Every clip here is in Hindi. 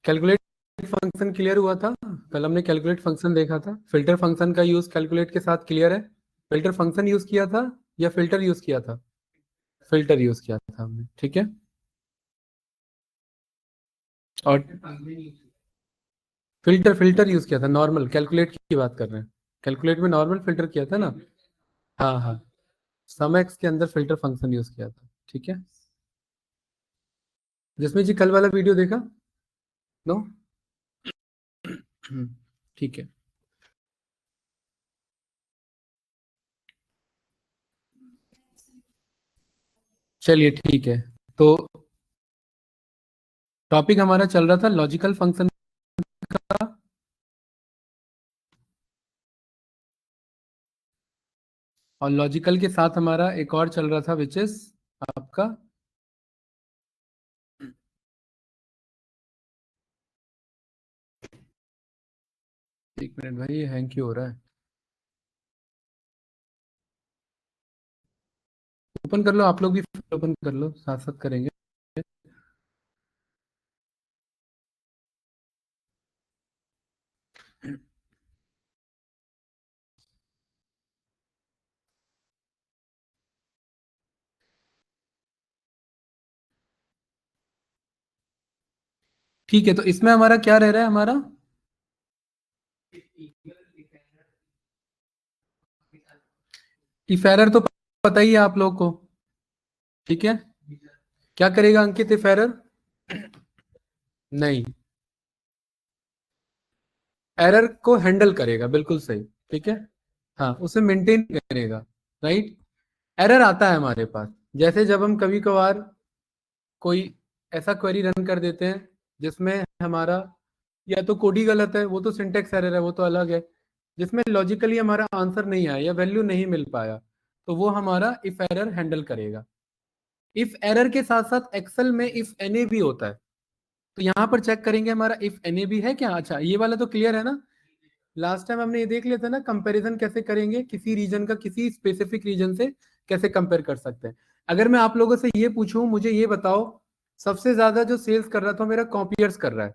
कैलकुलेट फंक्शन क्लियर हुआ था? कल हमने कैलकुलेट फंक्शन देखा था। फिल्टर फंक्शन का यूज कैलकुलेट के साथ क्लियर है? फिल्टर फंक्शन यूज किया था या फिल्टर यूज किया था? फिल्टर यूज किया था हमने, ठीक है। और फिल्टर फिल्टर यूज किया था, नॉर्मल कैलकुलेट की बात कर रहे हैं। कैलकुलेट में नॉर्मल फिल्टर किया था ना। हाँ हाँ, सम एक्स के अंदर फिल्टर फंक्शन यूज किया था, ठीक है। जिसमें जी कल वाला वीडियो देखा? नो। ठीक है। चलिए ठीक है। तो टॉपिक हमारा चल रहा था लॉजिकल फंक्शन का। और लॉजिकल के साथ हमारा एक और चल रहा था विच इज आपका, एक मिनट भाई, ये हैंग क्यों हो रहा है? ओपन कर लो, आप लोग भी ओपन कर लो, साथ साथ करेंगे। ठीक है, तो इसमें हमारा क्या रह रहा है हमारा? इफ एरर तो पता ही है आप लोग को, ठीक है। क्या करेगा अंकित इफ एरर? नहीं, एरर को हैंडल करेगा, बिल्कुल सही, ठीक है। हाँ, उसे मेंटेन करेगा, राइट। एरर आता है हमारे पास, जैसे जब हम कभी कभार कोई ऐसा क्वेरी रन कर देते हैं जिसमें हमारा या तो कोड ही गलत है, वो तो सिंटेक्स एरर है, वो तो अलग है। जिसमें लॉजिकली हमारा आंसर नहीं आया या वैल्यू नहीं मिल पाया, तो वो हमारा इफ एरर हैंडल करेगा। इफ एरर के साथ साथ एक्सेल में इफ एने भी होता है। तो यहां पर चेक करेंगे हमारा इफ एने भी है क्या। अच्छा, ये वाला तो क्लियर है ना। लास्ट टाइम हमने ये देख लिया था ना, कंपैरिजन कैसे करेंगे किसी रीजन का किसी स्पेसिफिक रीजन से, कैसे कंपेयर कर सकते हैं। अगर मैं आप लोगों से ये पूछूं, मुझे ये बताओ, सबसे ज्यादा जो सेल्स कर रहा था मेरा कॉपियर्स कर रहा है,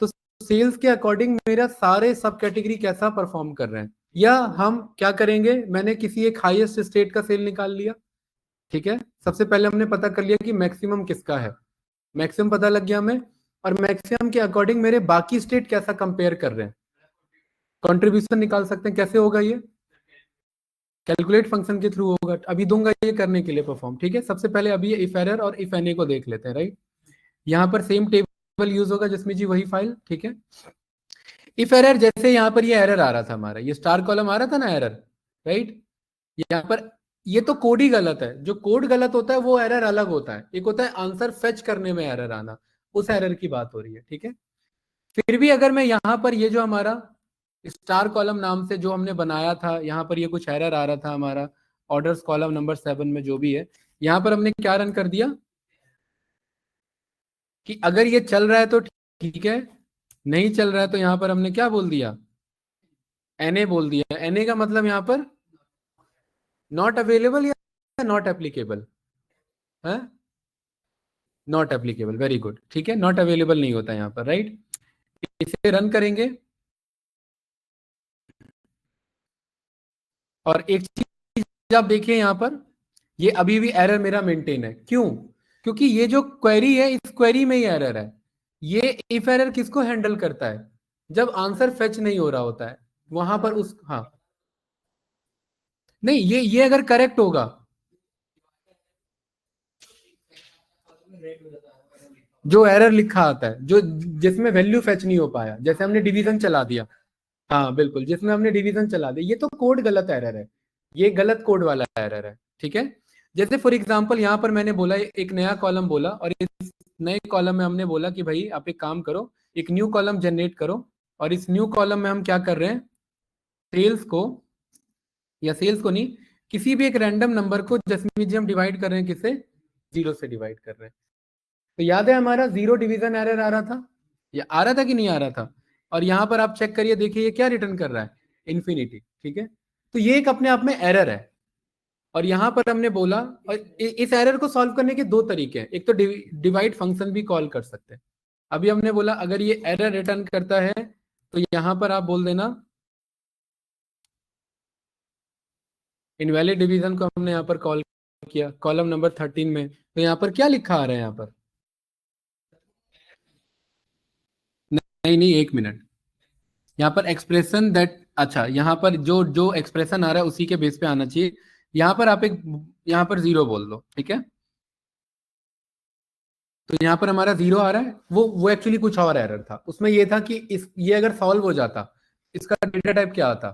तो सेल्स के अकॉर्डिंग मेरा सारे सब कैटेगरी कैसा परफॉर्म कर रहे हैं। या हम क्या करेंगे, मैंने किसी एक हाईएस्ट स्टेट का सेल निकाल लिया, ठीक है। सबसे पहले हमने पता कर लिया कि मैक्सिमम किसका है, मैक्सिमम पता लग गया हमें। और मैक्सिमम के अकॉर्डिंग मेरे बाकी स्टेट कैसा कंपेयर कर रहे हैं, कंट्रीब्यूशन निकाल सकते हैं। कैसे होगा ये? कैलकुलेट फंक्शन के थ्रू होगा। अभी दूंगा ये करने के लिए परफॉर्म, ठीक है। सबसे पहले अभी इफ एरर और इफ एने को देख लेते हैं, राइट। यहाँ पर सेम टेबल यूज होगा जिसमें जी वही फाइल, ठीक है। इफ एरर, जैसे यहाँ पर ये एरर आ रहा था हमारा, ये स्टार कॉलम आ रहा था ना एरर, राइट। यहाँ पर ये तो कोड ही गलत है। जो कोड गलत होता है वो एरर अलग होता है, एक होता है आंसर फेच करने में एरर आना, उस एरर की बात हो रही है, ठीक है। फिर भी अगर मैं यहाँ पर ये जो हमारा स्टार कॉलम नाम से जो हमने बनाया था, यहाँ पर ये कुछ एरर आ रहा था हमारा ऑर्डर्स कॉलम नंबर 7 में जो भी है, यहाँ पर हमने क्या रन कर दिया कि अगर ये चल रहा है तो ठीक है, नहीं चल रहा है तो यहाँ पर हमने क्या बोल दिया, एनए बोल दिया। एनए का मतलब यहाँ पर नॉट अवेलेबल या नॉट एप्लीकेबल है? नॉट एप्लीकेबल, वेरी गुड, ठीक है। नॉट अवेलेबल नहीं होता यहाँ पर, राइट। इसे रन करेंगे और एक चीज आप देखिए यहाँ पर, ये अभी भी एरर मेरा मेंटेन है। क्यों? क्योंकि ये जो क्वेरी है, इस क्वेरी में ही एरर है। ये इफ एरर किसको हैंडल करता है? जब आंसर फेच नहीं हो रहा होता है वहां पर उस, हाँ, नहीं, ये अगर करेक्ट होगा, जो एरर लिखा आता है, जो जिसमें वैल्यू फेच नहीं हो पाया, जैसे हमने डिवीजन चला दिया, हाँ बिल्कुल, जिसमें हमने डिवीजन चला दिया, ये तो कोड गलत एरर है, ये गलत कोड वाला एरर है, ठीक है। जैसे फॉर एग्जांपल यहाँ पर मैंने बोला एक नया कॉलम बोला, और इस नए कॉलम में हमने बोला कि भाई आप एक काम करो, एक न्यू कॉलम जनरेट करो। और इस न्यू कॉलम में हम क्या कर रहे हैं, सेल्स को, या सेल्स को नहीं, किसी भी एक रैंडम नंबर को जैसे हम डिवाइड कर रहे हैं, किससे, जीरो से डिवाइड कर रहे हैं। तो याद है हमारा जीरो डिवीजन एरर आ रहा था, या आ रहा था कि नहीं आ रहा था? और यहां पर आप चेक करिए, देखिए ये क्या रिटर्न कर रहा है, इन्फिनिटी, ठीक है। तो ये एक अपने आप में एरर है। और यहां पर हमने बोला, और इस एरर को सॉल्व करने के दो तरीके हैं। एक तो डिवाइड फंक्शन भी कॉल कर सकते हैं, अभी हमने बोला अगर ये एरर रिटर्न करता है तो यहां पर आप बोल देना इनवैलिड डिवीजन को हमने यहाँ पर कॉल किया कॉलम नंबर 13 में, तो यहाँ पर क्या लिखा आ रहा है यहाँ पर? नहीं नहीं, एक मिनट, यहाँ पर एक्सप्रेशन दैट, अच्छा यहाँ पर जो जो एक्सप्रेशन आ रहा है उसी के बेस पे आना चाहिए। यहाँ पर आप एक, यहाँ पर जीरो बोल दो, ठीक है। तो यहाँ पर हमारा जीरो आ रहा है, वो एक्चुअली कुछ और एरर था उसमें, ये था कि इस ये अगर सॉल्व हो जाता, इसका डेटा टाइप क्या आता?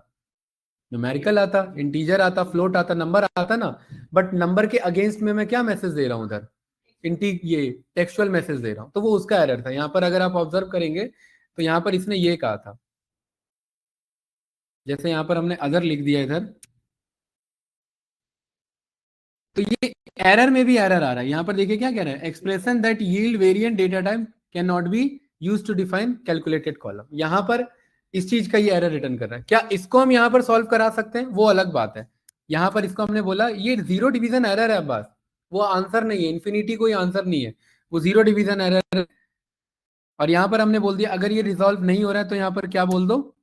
न्यूमेरिकल आता, इंटीजर आता, फ्लोट आता, नंबर आता ना। बट नंबर के अगेंस्ट में मैं क्या मैसेज दे रहा हूँ उधर? इंटी ये टेक्सचुअल मैसेज दे रहा हूँ, तो वो उसका एरर था। यहाँ पर अगर आप ऑब्जर्व करेंगे तो यहाँ पर इसने ये कहा था, जैसे यहाँ पर हमने अदर लिख दिया इधर, तो ये एरर में भी एरर आ रहा है। यहाँ पर देखिए क्या कह रहा है, expression that yield variant data type can not be use to define calculated column. यहाँ पर इस चीज का ये एरर रिटर्न कर रहा है। क्या इसको हम यहाँ पर सॉल्व करा सकते हैं? वो अलग बात है। यहाँ पर इसको हमने बोला ये जीरो डिवीजन एरर है बस, वो आंसर नहीं है, इन्फिनिटी कोई आंसर नहीं है, वो जीरो डिवीजन एरर। और यहाँ पर हमने बोल दिया अगर ये रिजॉल्व नहीं हो रहा है तो यहाँ पर क्या बोल दो,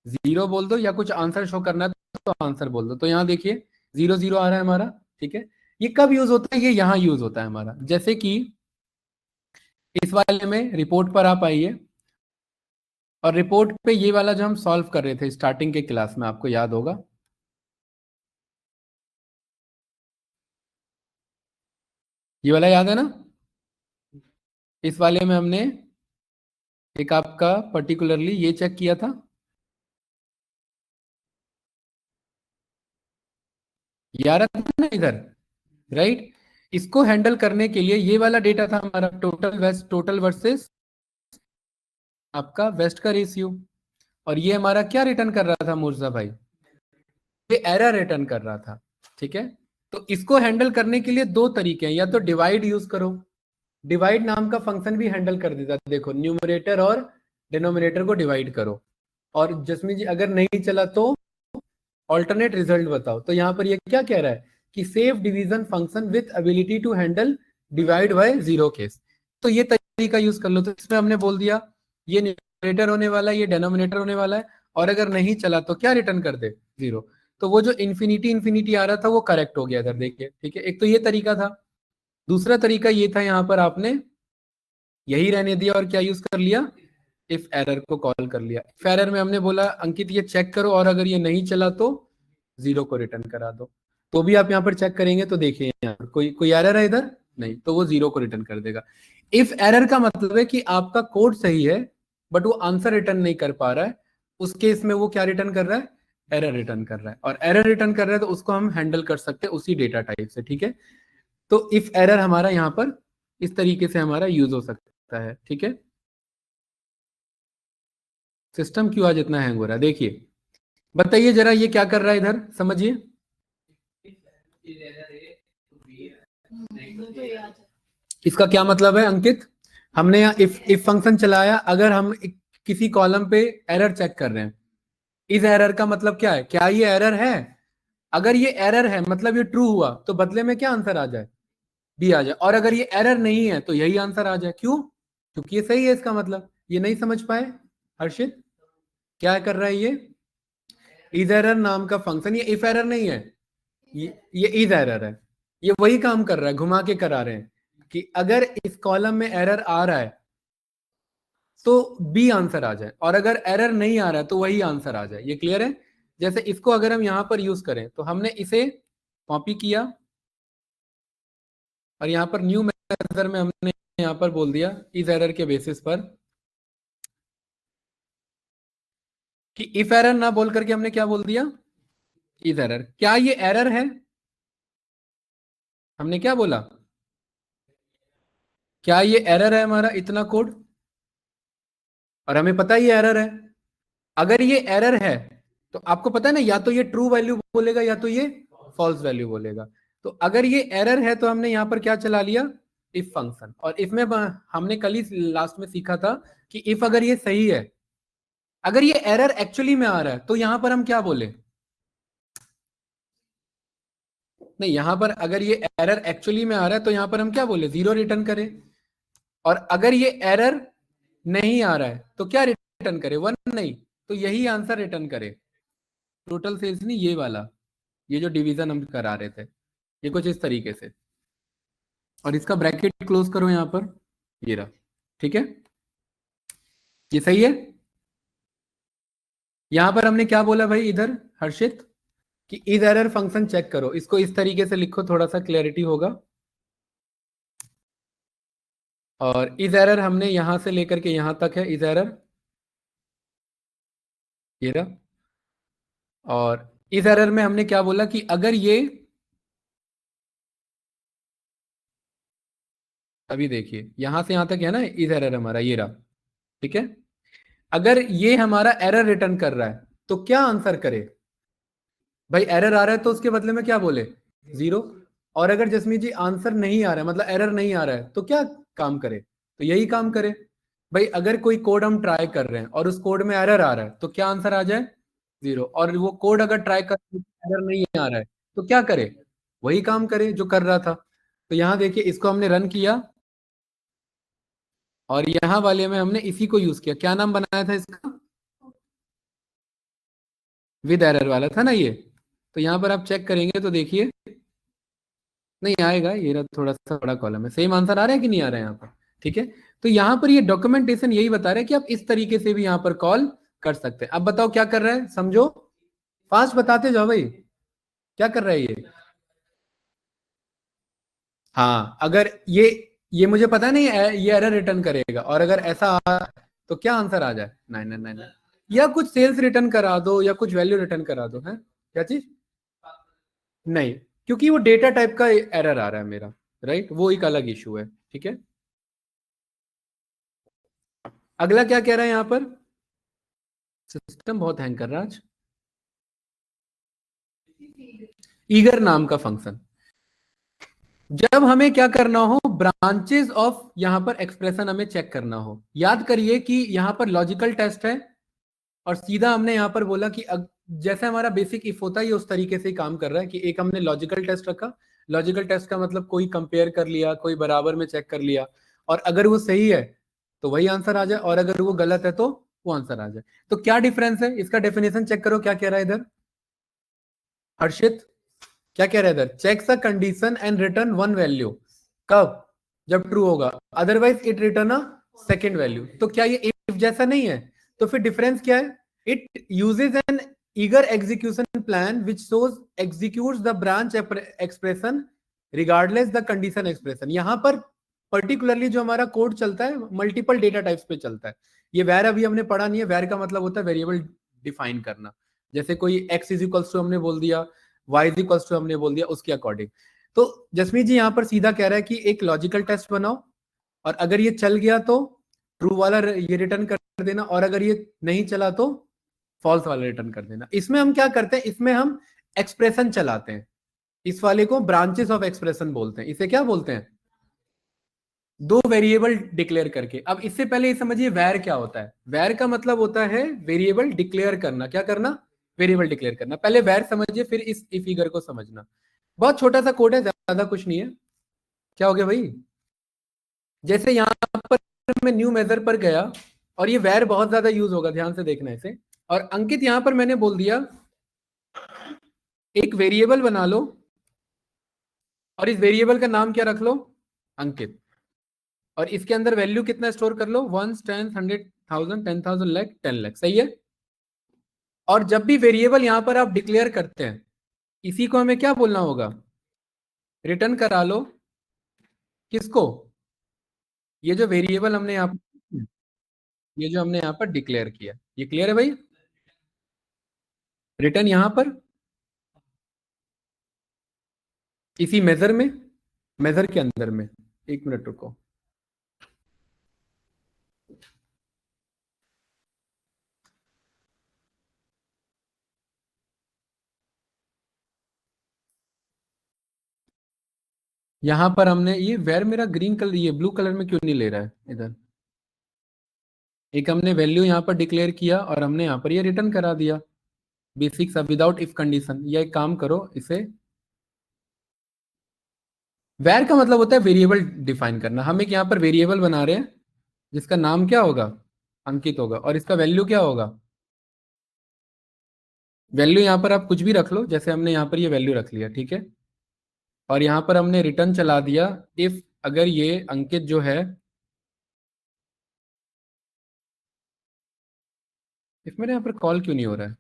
जीरो बोल दो, या कुछ आंसर शो करना है तो आंसर बोल दो। तो यहाँ देखिए जीरो जीरो आ रहा है हमारा, ठीक है। ये कब यूज होता है? ये यहाँ यूज होता है हमारा, जैसे कि इस वाले में रिपोर्ट पर आप आइए, और रिपोर्ट पे ये वाला जो हम सॉल्व कर रहे थे स्टार्टिंग के क्लास में, आपको याद होगा, ये वाला याद है ना? इस वाले में हमने एक आपका पर्टिकुलरली ये चेक किया था, ये आ रहा था ना इधर, राइट। इसको हैंडल करने के लिए ये वाला डेटा था हमारा टोटल वर्सेस आपका वेस्ट का रेशियो, और ये हमारा क्या रिटर्न कर रहा था मुर्जा भाई? ये एरर रिटर्न कर रहा था, ठीक है। तो इसको हैंडल करने के लिए दो तरीके हैं, या तो डिवाइड यूज करो, डिवाइड नाम का फंक्शन भी हैंडल कर देता है। देखो न्यूमरेटर और डिनोमिनेटर को डिवाइड करो, और जसमीत जी अगर नहीं चला तो ऑल्टरनेट रिजल्ट बताओ। तो यहाँ पर ये क्या कह रहा है कि safe division function with ability to handle divide by zero case. तो ये तरीका यूज कर लो। तो इसमें हमने बोल दिया ये न्यूमरेटर होने वाला है, ये डेनोमिनेटर होने वाला है, और अगर नहीं चला तो क्या रिटर्न कर दे? जीरो। तो वो जो इन्फिनिटी इन्फिनिटी आ रहा था वो करेक्ट हो गया इधर, देखिए, ठीक है। एक तो ये तरीका था। दूसरा तरीका ये था, यहाँ पर आपने यही रहने दिया और क्या यूज कर लिया, इफ एरर को कॉल कर लिया। इफ एरर में हमने बोला अंकित ये चेक करो, और अगर ये नहीं चला तो जीरो को रिटर्न करा दो। तो भी आप यहाँ पर चेक करेंगे तो देखिए यहाँ पर कोई कोई एरर है इधर? नहीं, तो वो जीरो को रिटर्न कर देगा। इफ एरर का मतलब है कि आपका कोड सही है बट वो आंसर रिटर्न नहीं कर पा रहा है, उस केस में वो क्या रिटर्न कर रहा है? एरर रिटर्न कर रहा है। और एरर रिटर्न कर रहा है तो उसको हम हैंडल कर सकते हैं उसी डेटा टाइप से, ठीक है। तो इफ एरर हमारा यहाँ पर इस तरीके से हमारा यूज हो सकता है, ठीक है। सिस्टम क्यों आज इतना हैंग हो रहा है? देखिए, बताइए जरा ये क्या कर रहा है इधर, समझिए। इसका क्या मतलब है अंकित? हमने यहाँ इफ फंक्शन चलाया, अगर हम किसी कॉलम पे एरर चेक कर रहे हैं, इस एरर का मतलब क्या है? क्या ये एरर है? अगर ये एरर है मतलब ये ट्रू हुआ, तो बदले में क्या आंसर आ जाए? बी आ जाए। और अगर ये एरर नहीं है तो यही आंसर आ जाए। क्यों? क्योंकि ये सही है। इसका मतलब ये नहीं समझ पाए हर्षित? क्या कर रहा है ये? इज एरर नाम का फंक्शन, ये इफ एरर नहीं है, ये इज एरर है। ये वही काम कर रहा है, घुमा के करा रहे हैं कि अगर इस कॉलम में एरर आ रहा है तो बी आंसर आ जाए, और अगर एरर नहीं आ रहा है तो वही आंसर आ जाए। ये क्लियर है? जैसे इसको अगर हम यहां पर यूज करें तो हमने इसे कॉपी किया, और यहां पर न्यू मेथड में हमने यहां पर बोल दिया इस एरर के बेसिस पर कि इफ एरर ना बोल करके हमने क्या बोल दिया, इस एरर। क्या ये एरर है? हमने क्या बोला? क्या ये एरर है हमारा इतना कोड? और हमें पता है ये एरर है। अगर ये एरर है तो आपको पता है ना, या तो ये ट्रू वैल्यू बोलेगा या तो ये फॉल्स वैल्यू बोलेगा। तो अगर ये एरर है तो हमने यहां पर क्या चला लिया, इफ फंक्शन। और इसमें हमने कल ही लास्ट में सीखा था कि इफ अगर ये सही है, अगर ये एरर एक्चुअली में आ रहा है तो यहां पर हम क्या बोले, नहीं यहां पर अगर ये एरर एक्चुअली में आ रहा है तो यहां पर हम क्या बोले, जीरो रिटर्न करें। और अगर ये एरर नहीं आ रहा है तो क्या रिटर्न करे, 1 नहीं, तो यही आंसर रिटर्न करे। टोटल सेल्स नहीं, ये वाला, ये जो डिवीजन हम करा रहे थे, ये कुछ इस तरीके से। और इसका ब्रैकेट क्लोज करो यहां पर, ये रहा। ठीक है, ये सही है। यहां पर हमने क्या बोला भाई इधर हर्षित, कि इज एरर फंक्शन चेक करो, इसको इस तरीके से लिखो, थोड़ा सा क्लैरिटी होगा। और इज एरर हमने यहां से लेकर के यहां तक है, इज एरर ये रहा। और इस एरर में हमने क्या बोला कि अगर ये, अभी देखिए यहां से यहां तक है ना, इस एरर हमारा ये रहा। ठीक है, अगर ये हमारा एरर रिटर्न कर रहा है तो क्या आंसर करे भाई, एरर आ रहा है तो उसके बदले में क्या बोले, 0। और अगर जसमीत जी आंसर नहीं आ रहा है, मतलब एरर नहीं आ रहा है, तो क्या काम करे, तो यही काम करे भाई। अगर कोई कोड हम ट्राई कर रहे हैं और उस कोड में एरर आ रहा है तो क्या आंसर आ जाए, 0। और वो कोड अगर ट्राई कर एरर नहीं आ रहा है तो क्या करे, वही काम करे जो कर रहा था। तो यहां देखिए इसको हमने रन किया, और यहां वाले में हमने इसी को यूज किया, क्या नाम बनाया था इसका, विद एरर वाला था ना ये। तो यहां पर आप चेक करेंगे तो देखिए नहीं आएगा, ये रहा, थोड़ा सा बड़ा कॉलम है, सेम आंसर आ रहा है कि नहीं आ रहा है यहाँ पर। ठीक है, तो यहाँ पर ये डॉक्यूमेंटेशन यही बता रहा है कि आप इस तरीके से भी यहाँ पर कॉल कर सकते हैं। अब बताओ क्या कर रहा है, समझो, फास्ट बताते जाओ भाई, क्या कर रहा है ये। हाँ, अगर ये मुझे पता नहीं है ये एरर रिटर्न करेगा, और अगर ऐसा तो क्या आंसर आ जाए, 999, या कुछ सेल्स रिटर्न करा दो या कुछ वैल्यू रिटर्न करा दो, है क्या चीज, नहीं, क्योंकि वो डेटा टाइप का एरर आ रहा है मेरा, राइट, वो एक अलग इशू है। ठीक है, अगला क्या कह रहा है यहाँ पर, सिस्टम बहुत हैंग कर रहा है आज। ईगर नाम का फंक्शन, जब हमें क्या करना हो, ब्रांचेस ऑफ यहां पर एक्सप्रेशन हमें चेक करना हो, याद करिए कि यहां पर लॉजिकल टेस्ट है, और सीधा हमने यहां पर बोला कि जैसे हमारा बेसिक इफ होता है ये उस तरीके से ही काम कर रहा है, कि एक हमने लॉजिकल टेस्ट रखा। लॉजिकल टेस्ट का मतलब कोई कंपेयर कर लिया, कोई बराबर में चेक कर लिया, और अगर वो सही है तो वही आंसर आ जाए, और अगर वो गलत है तो वो आंसर आ जाए। तो क्या डिफरेंस है, इसका डेफिनेशन चेक करो, क्या कह रहा है इधर हर्षित, क्या कह रहा है इधर, check the condition and return one value, कब, जब ट्रू होगा, otherwise it return a second value. तो क्या ये इफ जैसा नहीं है, तो फिर डिफरेंस क्या है, it uses an eager execution plan which shows executes the branch expression regardless the condition expression। यहां पर पर्टिकुलरली जो हमारा कोड चलता है मल्टीपल डेटा टाइप्स पे चलता है। ये वैर अभी हमने पढ़ा नहीं है, वैर का मतलब होता है वेरिएबल डिफाइन करना, जैसे कोई x इज इक्वल्स टू हमने बोल दिया, y इज इक्वल्स टू हमने बोल दिया, उसके अकॉर्डिंग। तो जसमीत जी यहाँ पर सीधा कह रहा है कि एक लॉजिकल टेस्ट बनाओ, और अगर ये चल गया तो ट्रू वाला ये रिटर्न कर देना, और अगर ये नहीं चला तो फॉल्स वाला रिटर्न कर देना। इसमें हम क्या करते हैं, इसमें हम एक्सप्रेशन चलाते हैं, इस वाले को ब्रांचेस ऑफ एक्सप्रेशन बोलते हैं। इसे क्या बोलते हैं, दो वेरिएबल डिक्लेयर करके। अब इससे पहले ये समझिए वैर क्या होता है, वैर का मतलब होता है वेरिएबल डिक्लेयर करना, क्या करना, वेरिएबल डिक्लेयर करना। पहले वैर समझिए फिर इस फिगर को समझना। बहुत छोटा सा कोड है, ज्यादा कुछ नहीं है। क्या हो गया भाई, जैसे यहां पर मैं न्यू मेजर पर गया, और ये वैर बहुत ज्यादा यूज होगा, ध्यान से देखना इसे। और अंकित यहां पर मैंने बोल दिया एक वेरिएबल बना लो, और इस वेरिएबल का नाम क्या रख लो, अंकित, और इसके अंदर वैल्यू कितना स्टोर कर लो, 1 10 100,000 10,000 लाख 10 लाख, सही है। और जब भी वेरिएबल यहां पर आप डिक्लेयर करते हैं, इसी को हमें क्या बोलना होगा, रिटर्न करा लो, किसको, ये जो वेरिएबल हमने यहाँ पर, ये जो हमने यहाँ पर डिक्लेयर किया, ये क्लियर है भाई, रिटर्न यहां पर इसी मेजर में, मेजर के अंदर में, एक मिनट रुको, यहां पर हमने ये वेर, मेरा ग्रीन कलर, ये ब्लू कलर में क्यों नहीं ले रहा है इधर, एक हमने वैल्यू यहां पर डिक्लेयर किया और हमने यहां पर ये रिटर्न करा दिया, बेसिक सा विदाउट इफ कंडीशन। या एक काम करो, इसे, वैर का मतलब होता है वेरिएबल डिफाइन करना, हम एक यहाँ पर वेरिएबल बना रहे हैं, जिसका नाम क्या होगा, अंकित होगा, और इसका वैल्यू क्या होगा। वैल्यू यहाँ पर आप कुछ भी रख लो, जैसे हमने यहाँ पर ये वैल्यू रख लिया, ठीक है। और यहाँ पर हमने रिटर्न चला दिया, इफ अगर ये अंकित जो है, इफ मेरे यहाँ पर कॉल क्यों नहीं हो रहा है।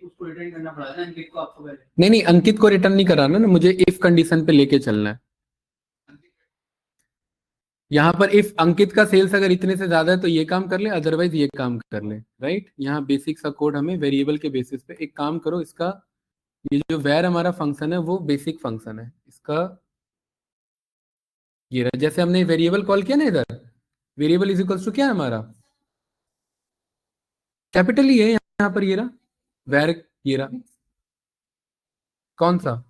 उसको रिटर्न करना पड़ा था अंकित को, आपको पहले। नहीं नहीं, अंकित को रिटर्न नहीं कराना ना, मुझे इफ कंडीशन पे लेके चलना है। यहाँ पर इफ अंकित का सेल्स अगर इतने से ज्यादा है तो ये काम कर ले, अदरवाइज ये काम कर ले, राइट। यहाँ बेसिक सा कोड हमें वेरिएबल के बेसिस पे एक काम करो, इसका ये जो वेर हमारा फंक्शन है वो बेसिक फंक्शन है इसका। ये रहा, जैसे हमने वेरिएबल कॉल किया ना इधर, वेरिएबल इज इक्वल्स टू क्या है हमारा, कैपिटल ही है यहाँ पर, ये रहा वेर, ये रहा। कौन सा,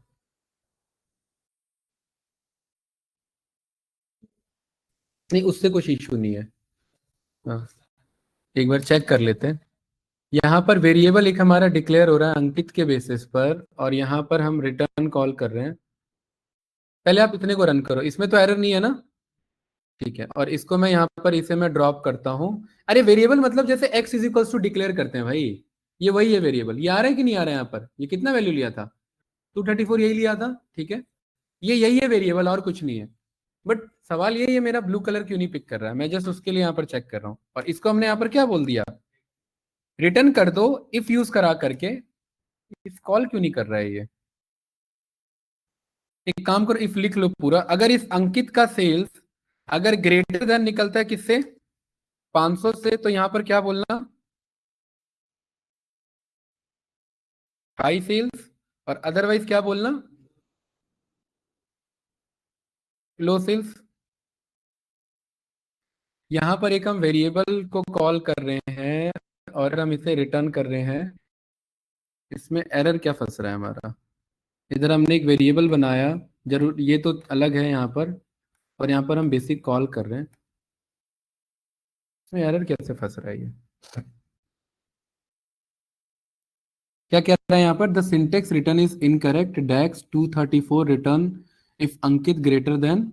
नहीं उससे कुछ इशू नहीं है। हाँ, एक बार चेक कर लेते हैं। यहाँ पर वेरिएबल एक हमारा डिक्लेयर हो रहा है अंकित के बेसिस पर, और यहाँ पर हम रिटर्न कॉल कर रहे हैं। पहले आप इतने को रन करो, इसमें तो एरर नहीं है ना, ठीक है। और इसको मैं यहाँ पर इसे मैं ड्रॉप करता हूँ। अरे वेरिएबल मतलब जैसे x is equals to declare करते हैं भाई, ये वही है वेरिएबल। ये आ रहा है कि नहीं आ रहा है, यहाँ पर ये कितना वैल्यू लिया था, 234 यही लिया था, ठीक है। ये यही है वेरिएबल, और कुछ नहीं है। बट सवाल ये मेरा ब्लू कलर क्यों नहीं पिक कर रहा है, मैं जस्ट उसके लिए यहाँ पर चेक कर रहा हूँ। और इसको हमने यहाँ पर क्या बोल दिया, रिटर्न कर दो इफ यूज करा करके। इफ कॉल क्यों नहीं कर रहा है ये। एक काम करो, इफ लिख लो पूरा, अगर इस अंकित का सेल्स अगर ग्रेटर देन निकलता है किससे, 500 से, तो यहाँ पर क्या बोलना, हाई सेल्स। और अदरवाइज क्या बोलना, लो सेल्स। यहाँ पर एक हम वेरिएबल को कॉल कर रहे हैं और हम इसे रिटर्न कर रहे हैं, इसमें एरर क्या फंस रहा है हमारा। इधर हमने एक वेरिएबल बनाया, जरूर ये तो अलग है यहाँ पर, और यहाँ पर हम बेसिक कॉल कर रहे हैं, इसमें एरर कैसे फंस रहा है ये। क्या कह रहा है यहाँ पर, the syntax return is incorrect, DAX 234 return if Ankit greater than.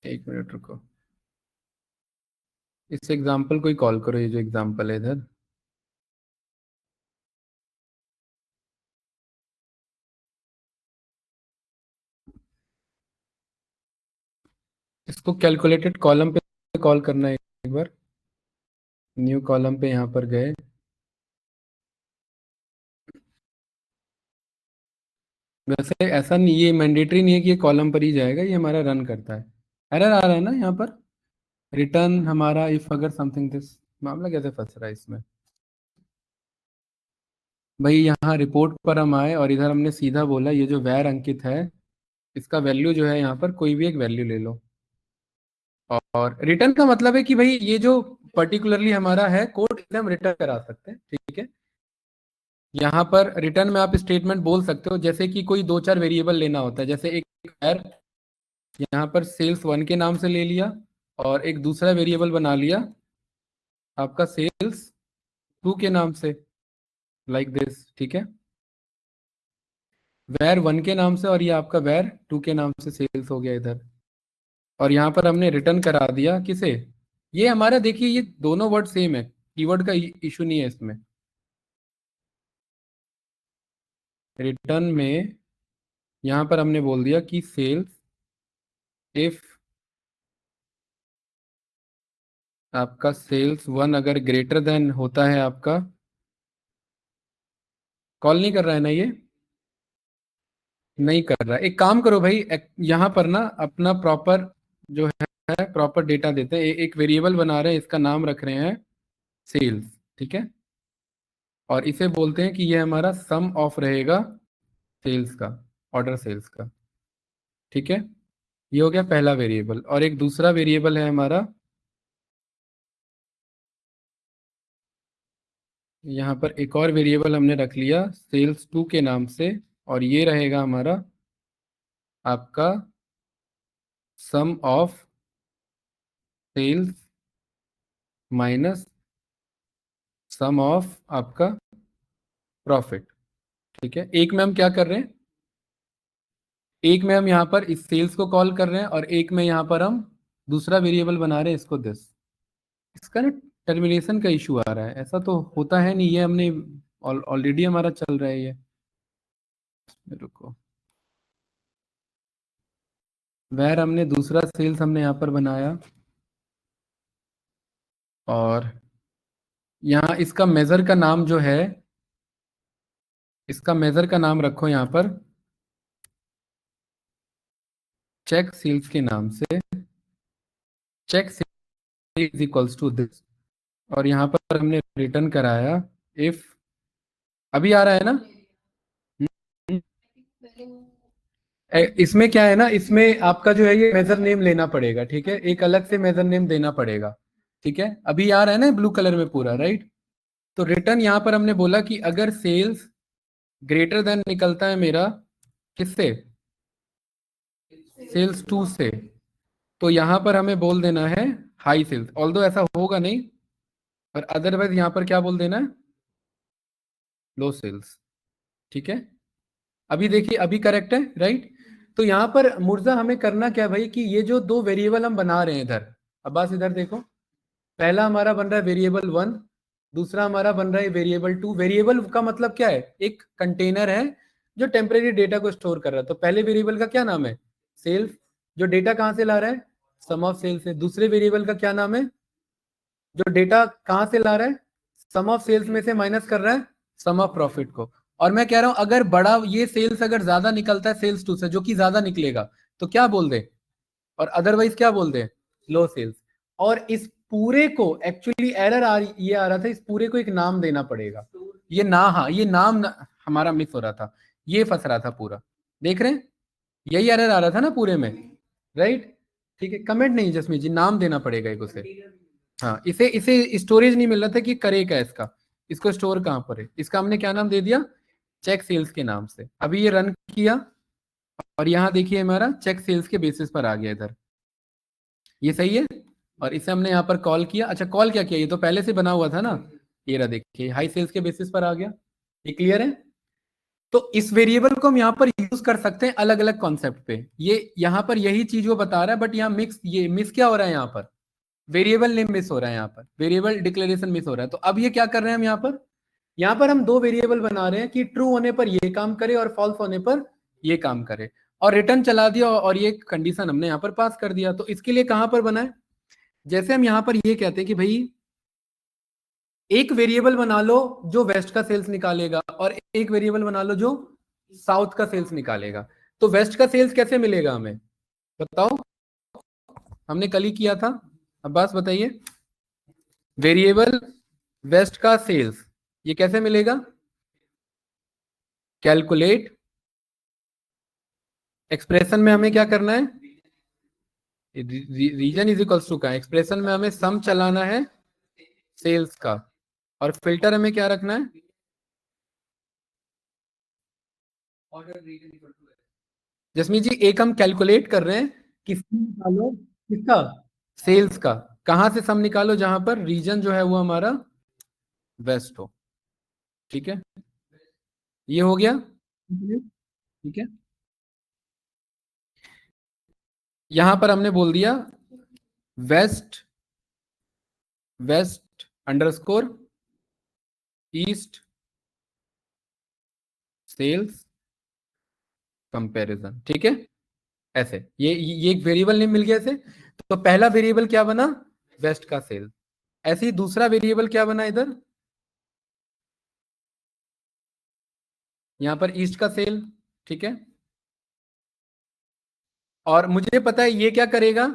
एक मिनट रुको, इस एग्जाम्पल को ही कॉल करो, ये जो एग्जाम्पल है इधर। इसको कैलकुलेटेड कॉलम पे कॉल करना है एक बार, न्यू कॉलम पे यहाँ पर गए। वैसे ऐसा नहीं, ये मैंडेटरी नहीं है कि ये कॉलम पर ही जाएगा, ये हमारा रन करता है। एरर आ रहा है ना यहाँ पर, रिटर्न हमारा इफ अगर समथिंग दिस, मामला कैसे फंस रहा है इसमें। भाई यहाँ रिपोर्ट पर हम आए और इधर हमने सीधा बोला ये जो वैर अंकित है, इसका वैल्यू जो है यहाँ पर कोई भी एक वैल्यू ले लो। और रिटर्न का मतलब है कि भाई ये जो पर्टिकुलरली हमारा है कोड, इसे हम रिटर्न करा सकते हैं, ठीक है। यहाँ पर रिटर्न में आप स्टेटमेंट बोल सकते हो, जैसे कि कोई दो चार वेरिएबल लेना होता है, जैसे एक वैर यहाँ पर सेल्स 1 के नाम से ले लिया, और एक दूसरा वेरिएबल बना लिया आपका सेल्स 2 के नाम से, लाइक दिस, ठीक है। वैर 1 के नाम से, और ये आपका वैर 2 के नाम से सेल्स हो गया इधर। और यहाँ पर हमने रिटर्न करा दिया किसे, ये हमारा देखिए ये दोनों वर्ड सेम है, कीवर्ड का इशू नहीं है इसमें। रिटर्न में यहाँ पर हमने बोल दिया कि सेल्स इफ आपका सेल्स 1 अगर ग्रेटर देन होता है आपका, कॉल नहीं कर रहा है ना ये, नहीं कर रहा। एक काम करो भाई, यहाँ पर ना अपना प्रॉपर जो है प्रॉपर डेटा देते हैं, एक वेरिएबल बना रहे हैं, इसका नाम रख रहे हैं सेल्स, ठीक है। और इसे बोलते हैं कि ये हमारा सम ऑफ रहेगा सेल्स का, ऑर्डर सेल्स का, ठीक है। ये हो गया पहला वेरिएबल, और एक दूसरा वेरिएबल है हमारा, यहाँ पर एक और वेरिएबल हमने रख लिया सेल्स 2 के नाम से, और ये रहेगा हमारा आपका sum of sales minus sum of आपका प्रॉफिट। ठीक है, एक में हम क्या कर रहे हैं, एक में हम यहाँ पर इस सेल्स को कॉल कर रहे हैं और एक में यहाँ पर हम दूसरा वेरिएबल बना रहे हैं इसको दिस। इसका ना टर्मिनेशन का इशू आ रहा है, ऐसा तो होता है नहीं, ये हमने ऑलरेडी हमारा चल रहा है ये। रुको, वैर हमने दूसरा सेल्स हमने यहाँ पर बनाया और यहाँ इसका मेजर का नाम जो है, इसका मेजर का नाम रखो यहाँ पर चेक सेल्स के नाम से, check sales is equals to this. और यहाँ पर हमने रिटर्न कराया इफ, अभी आ रहा है ना। इसमें क्या है ना, इसमें आपका जो है ये मेजर नेम लेना पड़ेगा, ठीक है, एक अलग से मेजर नेम देना पड़ेगा। ठीक है, अभी आ रहा है ना ब्लू कलर में पूरा, राइट। तो रिटर्न यहाँ पर हमने बोला कि अगर सेल्स ग्रेटर देन निकलता है मेरा किससे, सेल्स टू से, तो यहाँ पर हमें बोल देना है हाई सेल्स, ऑल्दो ऐसा होगा नहीं, और अदरवाइज यहाँ पर क्या बोल देना है, लो सेल्स। ठीक है, अभी देखिए अभी करेक्ट है, राइट। तो यहाँ पर मुर्जा हमें करना क्या है भाई, कि ये जो दो वेरिएबल हम बना रहे हैं इधर, अब्बास इधर देखो, पहला हमारा बन रहा है वेरिएबल वन, दूसरा हमारा बन रहा है वेरिएबल टू। वेरिएबल का मतलब क्या है, एक कंटेनर है जो टेम्परेरी डेटा को स्टोर कर रहा है। तो पहले वेरिएबल का क्या नाम है, सेल्स, जो डेटा कहाँ से ला रहा है, सम ऑफ सेल्स से। दूसरे वेरिएबल का क्या नाम है, जो डेटा कहाँ से ला रहा है, सम ऑफ सेल्स में से माइनस कर रहा है सम ऑफ प्रॉफिट को। और मैं कह रहा हूं अगर बड़ा ये सेल्स अगर ज्यादा निकलता है सेल्स टू से, जो कि ज्यादा निकलेगा, तो क्या बोल दे, और अदरवाइज क्या बोल दे, लो सेल्स। और इस पूरे को एक्चुअली एरर ये आ रहा था, इस पूरे को एक नाम देना पड़ेगा। ये ना, हाँ ये नाम हमारा मिस हो रहा था, ये फंस रहा था पूरा, देख रहे हैं, यही एरर आ रहा था ना पूरे में, राइट। ठीक है, कमेंट नहीं जसमीत जी, नाम देना पड़ेगा एक उसे। हाँ, इसे इसे स्टोरेज नहीं मिल रहा था कि करे क्या इसका, इसको स्टोर कहाँ पर है, इसका हमने क्या नाम दे दिया, चेक सेल्स के नाम से। अभी ये रन किया और यहाँ देखिए हमारा चेक सेल्स के बेसिस पर आ गया इधर, ये सही है। और इसे हमने यहाँ पर कॉल किया, अच्छा कॉल क्या किया, ये तो पहले से बना हुआ था ना, ये रहा देखिए हाई सेल्स के बेसिस पर आ गया। ये क्लियर है। तो इस वेरिएबल को हम यहाँ पर यूज कर सकते हैं अलग अलग कॉन्सेप्ट पे। ये यहाँ पर यही चीज वो बता रहा है, बट यहाँ मिक्स, ये मिस क्या हो रहा है, यहाँ पर वेरिएबल नेम मिस हो रहा है, यहाँ पर वेरिएबल डिक्लेरेशन मिस हो रहा है। तो अब ये क्या कर रहे हैं हम यहाँ पर हम दो वेरिएबल बना रहे हैं कि ट्रू होने पर ये काम करे और फॉल्स होने पर ये काम करे, और रिटर्न चला दिया और ये कंडीशन हमने यहाँ पर पास कर दिया। तो इसके लिए कहां पर बना है, जैसे हम यहाँ पर ये कहते हैं कि भाई एक वेरिएबल बना लो जो वेस्ट का सेल्स निकालेगा और एक वेरिएबल बना लो जो साउथ का सेल्स निकालेगा। तो वेस्ट का सेल्स कैसे मिलेगा हमें, बताओ, हमने कल ही किया था, अब्बास बताइए। वेरिएबल वेस्ट का सेल्स ये कैसे मिलेगा, कैलकुलेट, एक्सप्रेशन में हमें क्या करना है, रीजन इज इक्वल्स टू का, एक्सप्रेशन में हमें सम चलाना है सेल्स का, और फिल्टर हमें क्या रखना है, जसमीत जी एक हम कैलकुलेट कर रहे हैं कि सम निकालो किसका, सेल्स का। कहां से सम निकालो, जहां पर रीजन जो है वो हमारा वेस्ट हो। ठीक है, ये हो गया, ठीक है। यहां पर हमने बोल दिया west, west underscore east sales comparison. ठीक है, ऐसे ये एक वेरिएबल नेम मिल गया ऐसे। तो पहला वेरिएबल क्या बना, वेस्ट का सेल। ऐसे ही दूसरा वेरिएबल क्या बना इधर, यहां पर ईस्ट का सेल। ठीक है, और मुझे पता है ये क्या करेगा,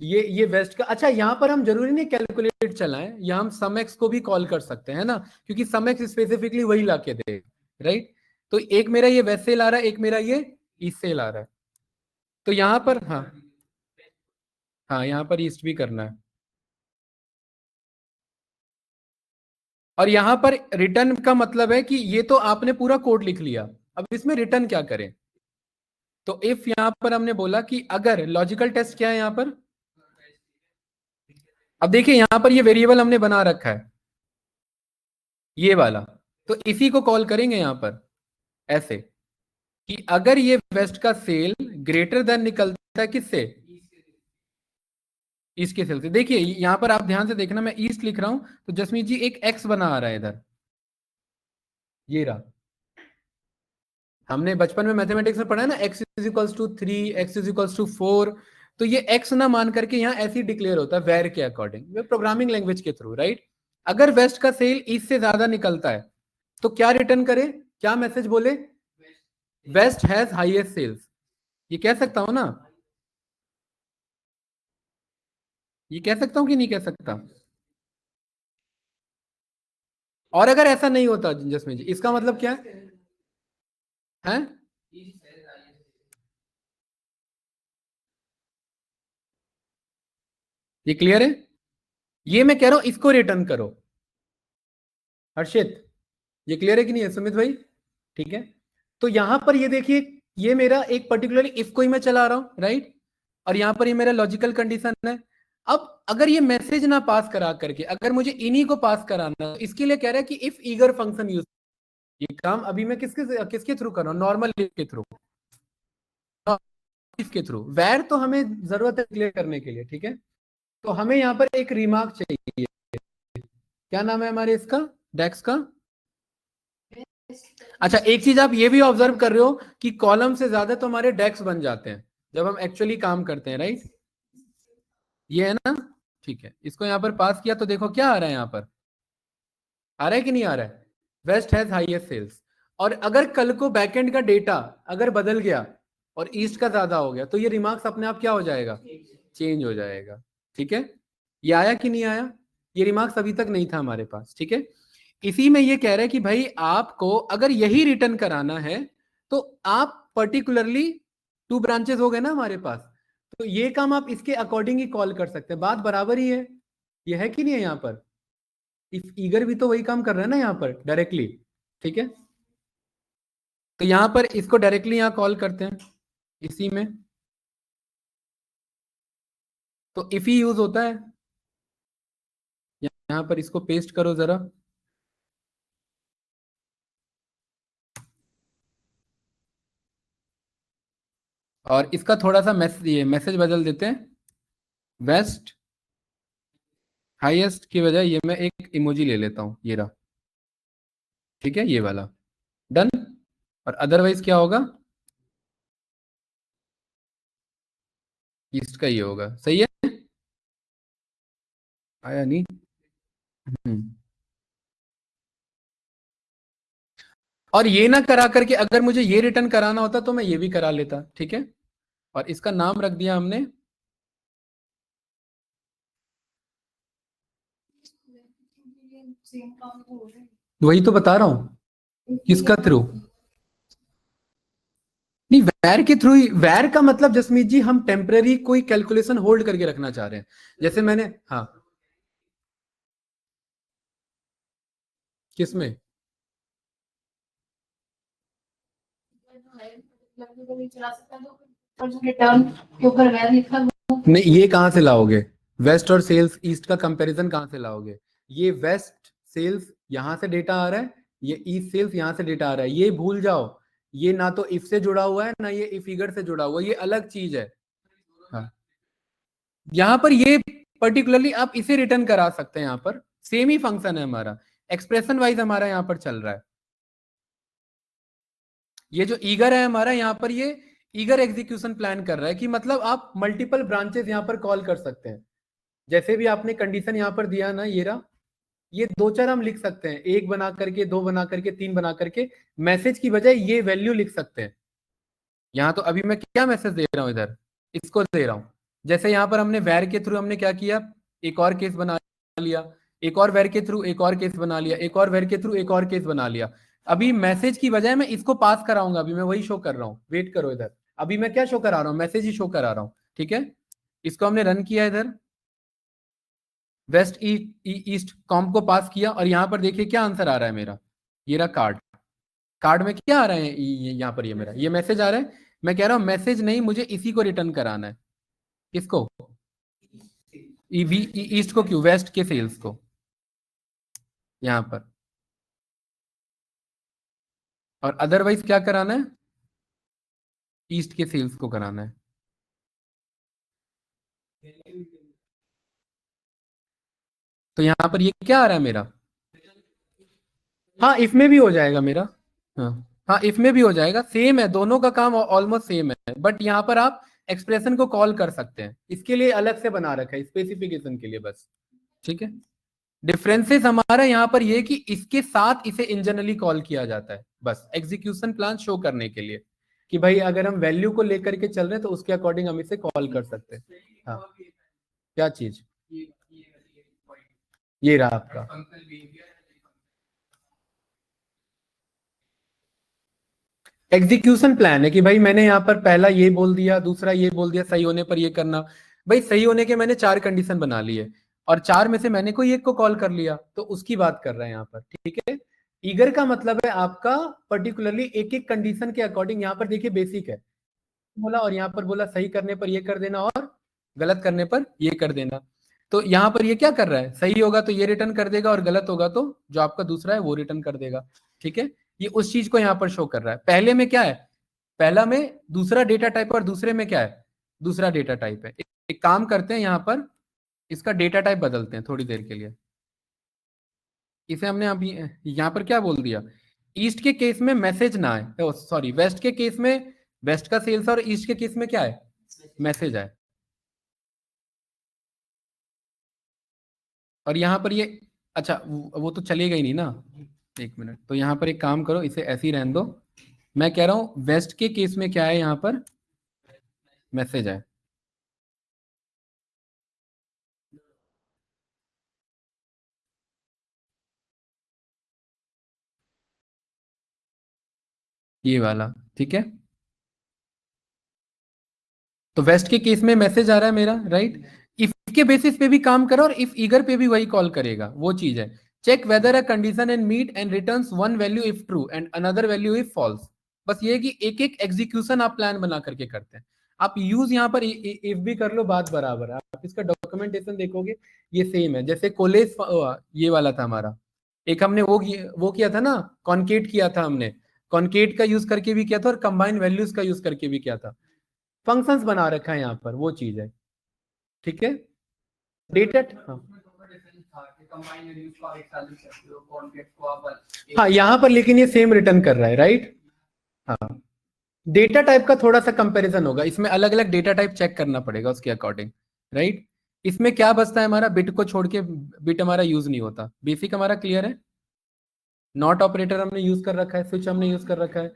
ये वेस्ट का। अच्छा यहाँ पर हम जरूरी नहीं कैलकुलेट चलाएं, यहाँ हम सम एक्स को भी कॉल कर सकते हैं ना, क्योंकि सम एक्स स्पेसिफिकली वही ला के दे, राइट। तो एक मेरा ये वेस्ट सेल आ रहा है, एक मेरा ये ईस्ट सेल आ रहा है। तो यहाँ पर हाँ, हाँ यहाँ पर ईस्ट भी करना है। और यहां पर रिटर्न का मतलब है कि ये तो आपने पूरा कोड लिख लिया, अब इसमें रिटर्न क्या करें, तो इफ यहां पर हमने बोला कि अगर लॉजिकल टेस्ट क्या है यहां पर, अब देखिए यहां पर ये वेरिएबल हमने बना रखा है ये वाला, तो इसी को कॉल करेंगे यहां पर ऐसे कि अगर ये वेस्ट का सेल ग्रेटर देन निकलता है किससे, ईस्ट के सेल से। देखिए यहां पर आप ध्यान से देखना, मैं ईस्ट लिख रहा हूं तो जसमीत जी एक एक्स बना आ रहा है इधर, ये रहा। हमने बचपन में मैथमेटिक्स में पढ़ा है ना, x is equals to 3, x is equals to 4, तो ये एक्स ना मान करके यहाँ ऐसे ही डिक्लेयर होता है वेर के अकॉर्डिंग, प्रोग्रामिंग लैंग्वेज के थ्रू, राइट। अगर वेस्ट का सेल ईस्ट से ज्यादा निकलता है तो क्या रिटर्न करे, क्या मैसेज बोले, वेस्ट हैज हाईएस्ट सेल्स, ये कह सकता हूं ना, ये कह सकता हूं कि नहीं कह सकता। और अगर ऐसा नहीं होता जसमीत जी, इसका मतलब क्या है? ये क्लियर है? ये मैं कह रहा हूं इसको रिटर्न करो हर्षित, ये क्लियर है कि नहीं है सुमित भाई? ठीक है, तो यहां पर ये देखिए, ये मेरा एक पर्टिकुलरली इफ को ही मैं चला रहा हूं, राइट, और यहां पर ये मेरा लॉजिकल कंडीशन है। अब अगर ये मैसेज ना पास करा करके अगर मुझे इन्हीं को पास कराना है, तो इसके लिए कह रहा है कि इफ ईगर फंक्शन यूज, ये काम अभी मैं किसके किसके थ्रू कर रहा हूं, नॉर्मल इफ के थ्रू, इफ के थ्रू। वेर तो हमें जरूरत है क्लियर करने के लिए, ठीक है, तो हमें यहाँ पर एक रिमार्क चाहिए, क्या नाम है हमारे इसका, डेक्स का। अच्छा एक चीज आप ये भी ऑब्जर्व कर रहे हो कि कॉलम से ज्यादा तो हमारे डेक्स बन जाते हैं जब हम एक्चुअली काम करते हैं, राइट, ये है ना। ठीक है, इसको यहाँ पर पास किया तो देखो क्या आ रहा है यहाँ पर, आ रहा है कि नहीं आ रहा है, वेस्ट हैज हाईएस्ट सेल्स। और अगर कल को बैकएंड का डेटा अगर बदल गया और ईस्ट का ज्यादा हो गया तो ये रिमार्क्स अपने आप क्या हो जाएगा, चेंज हो जाएगा, ठीक है। ये आया कि नहीं आया, ये रिमार्क्स अभी तक नहीं था हमारे पास, ठीक है। इसी में ये कह रहा है कि भाई आपको अगर यही रिटर्न कराना है तो आप पर्टिकुलरली, टू ब्रांचेस हो गए ना हमारे पास, तो ये काम आप इसके अकॉर्डिंग ही कॉल कर सकते हैं, बात बराबर ही है, ये है कि नहीं है यहाँ पर। इफ ईगर भी तो वही काम कर रहा है ना यहाँ पर डायरेक्टली, ठीक है, तो यहाँ पर इसको डायरेक्टली यहाँ कॉल करते हैं इसी में, तो इफ ही यूज होता है। यहाँ पर इसको पेस्ट करो जरा, और इसका थोड़ा सा मैसेज बदल देते हैं, वेस्ट हाईएस्ट की बजाय ये मैं एक इमोजी ले लेता हूं, ये रहा, ठीक है, ये वाला, डन। और अदरवाइज क्या होगा, ईस्ट का ये होगा, सही है, आया नहीं। हम्म। और ये ना करा करके अगर मुझे ये रिटर्न कराना होता तो मैं ये भी करा लेता, ठीक है, और इसका नाम रख दिया हमने, वही तो बता रहा हूं, किसका थ्रू, नहीं वैर के थ्रू ही, वैर का मतलब जसमीत जी हम टेम्पररी कोई कैलकुलेशन होल्ड करके रखना चाह रहे हैं, जैसे मैंने, हाँ किसमें, नहीं ये कहां से लाओगे, वेस्ट और सेल्स ईस्ट का कंपैरिजन कहां से लाओगे, ये वेस्ट सेल्स यहां से डेटा आ रहा है, ये ईस्ट सेल्स यहां से डेटा आ रहा है, ये भूल जाओ, ये ना तो इफ से जुड़ा हुआ है ना ये इफ फिगर से जुड़ा हुआ है, ये अलग चीज है। हाँ, यहाँ पर ये पर्टिकुलरली आप इसे रिटर्न करा सकते हैं, यहाँ पर सेम ही फंक्शन है हमारा, एक्सप्रेशन वाइज हमारा यहाँ पर चल रहा है। ये जो ईगर है हमारा यहाँ पर, ये ईगर एग्जीक्यूशन प्लान कर रहा है कि मतलब आप मल्टीपल ब्रांचेस यहाँ पर कॉल कर सकते हैं, जैसे भी आपने कंडीशन यहाँ पर दिया ना, ये रहा, ये दो चार हम लिख सकते हैं, एक बना करके, दो बना करके, तीन बना करके, मैसेज की बजाय ये वैल्यू लिख सकते हैं। यहाँ तो अभी मैं क्या मैसेज दे रहा हूँ इधर, इसको दे रहा हूँ, जैसे यहाँ पर हमने वैर के थ्रू हमने क्या किया, एक और केस बना लिया, एक और वैर के थ्रू एक और केस बना लिया, एक और वैर के थ्रू एक और केस बना लिया। अभी मैसेज की बजाय मैं इसको पास कराऊंगा, अभी मैं वही शो कर रहा हूँ, वेट करो इधर, अभी मैं क्या शो करा रहा हूँ, मैसेज ही शो करा रहा हूँ, ठीक है। इसको हमने रन किया इधर, वेस्ट ईस्ट कॉम्प को पास किया, और यहाँ पर देखिए क्या आंसर आ रहा है मेरा, ये रहा कार्ड, कार्ड में क्या आ रहा है, यहाँ पर ये मेरा ये मैसेज आ रहा है मैं कह रहा हूं मैसेज नहीं, मुझे इसी को रिटर्न कराना है। किसको? ईस्ट को क्यों? वेस्ट के सेल्स को यहां पर। और अदरवाइज क्या कराना है? ईस्ट के सेल्स को कराना है। तो यहां पर ये क्या आ रहा है मेरा? हाँ, इफ में भी हो जाएगा मेरा। हाँ, हाँ, इफ में भी हो जाएगा, सेम है, दोनों का काम ऑलमोस्ट सेम है, बट यहाँ पर आप एक्सप्रेशन को कॉल कर सकते हैं, इसके लिए अलग से बना रखा है स्पेसिफिकेशन के लिए बस। ठीक है। डिफरेंसेस हमारा यहाँ पर ये कि इसके साथ इसे इंजनरली कॉल किया जाता है, बस एग्जीक्यूशन प्लान शो करने के लिए कि भाई अगर हम वैल्यू को लेकर के चल रहे हैं तो उसके अकॉर्डिंग हम इसे कॉल कर सकते हैं। हाँ, क्या चीज? ये रहा आपका एग्जीक्यूशन प्लान है कि भाई मैंने यहाँ पर पहला ये बोल दिया, दूसरा ये बोल दिया, सही होने पर ये करना। भाई सही होने के मैंने 4 कंडीशन बना ली है, और 4 में से मैंने कोई एक को कॉल कर लिया, तो उसकी बात कर रहे हैं यहाँ पर। ठीक है। ईगर का मतलब है आपका पर्टिकुलरली एक एक कंडीशन के अकॉर्डिंग। यहाँ पर देखिए बेसिक है, बोला और यहाँ पर बोला सही करने पर ये कर देना और गलत करने पर ये कर देना। तो यहाँ पर ये क्या कर रहा है? सही होगा तो ये रिटर्न कर देगा, और गलत होगा तो जो आपका दूसरा है वो रिटर्न कर देगा। ठीक है। ये उस चीज को यहाँ पर शो कर रहा है। पहले में क्या है? पहला में दूसरा डेटा टाइप, और दूसरे में क्या है? दूसरा डेटा टाइप है। एक काम करते हैं, यहाँ पर इसका डेटा टाइप बदलते हैं थोड़ी देर के लिए। इसे हमने अभी यहाँ पर क्या बोल दिया? ईस्ट के केस में मैसेज ना आए, सॉरी, वेस्ट के केस में वेस्ट का सेल्स, और ईस्ट के केस में क्या है? मैसेज आए। और यहाँ पर ये, अच्छा वो तो चलेगा ही नहीं ना। एक मिनट, तो यहाँ पर एक काम करो, इसे ऐसे ही रहने दो। मैं कह रहा हूँ वेस्ट के केस में क्या है? यहाँ पर मैसेज है। ये वाला। ठीक है। तो वेस्ट के केस में मैसेज आ रहा है मेरा, राइट। इफ के बेसिस पे भी काम करो, और इफ ईगर पे भी वही कॉल करेगा, वो चीज है। Check whether a condition and meet and returns one value if true and another value if false. बस ये है कि एक एक एग्जीक्यूशन आप प्लान बना करके करते हैं। आप यूज यहाँ पर इफ भी कर लो, बात बराबर है। आप इसका डॉक्यूमेंटेशन देखोगे, ये सेम है जैसे कोलेस, ये वाला था हमारा। एक हमने वो किया था ना, कॉन्केट किया था हमने। कॉन्केट का यूज करके भी किया था, और कंबाइन वैल्यूज का यूज करके भी किया था। फंक्शंस बना रखा है यहाँ पर, वो चीज है। ठीक है। डेटा, हाँ, हाँ, यहाँ पर लेकिन ये सेम रिटर्न कर रहा है, राइट। हाँ, डेटा टाइप का थोड़ा सा कंपैरिजन होगा, इसमें अलग अलग डेटा टाइप चेक करना पड़ेगा उसके अकॉर्डिंग, राइट। इसमें क्या बचता है हमारा? बिट को छोड़ के बिट हमारा यूज नहीं होता। बेसिक हमारा क्लियर है। नॉट ऑपरेटर हमने यूज कर रखा है, स्विच हमने यूज कर रखा है।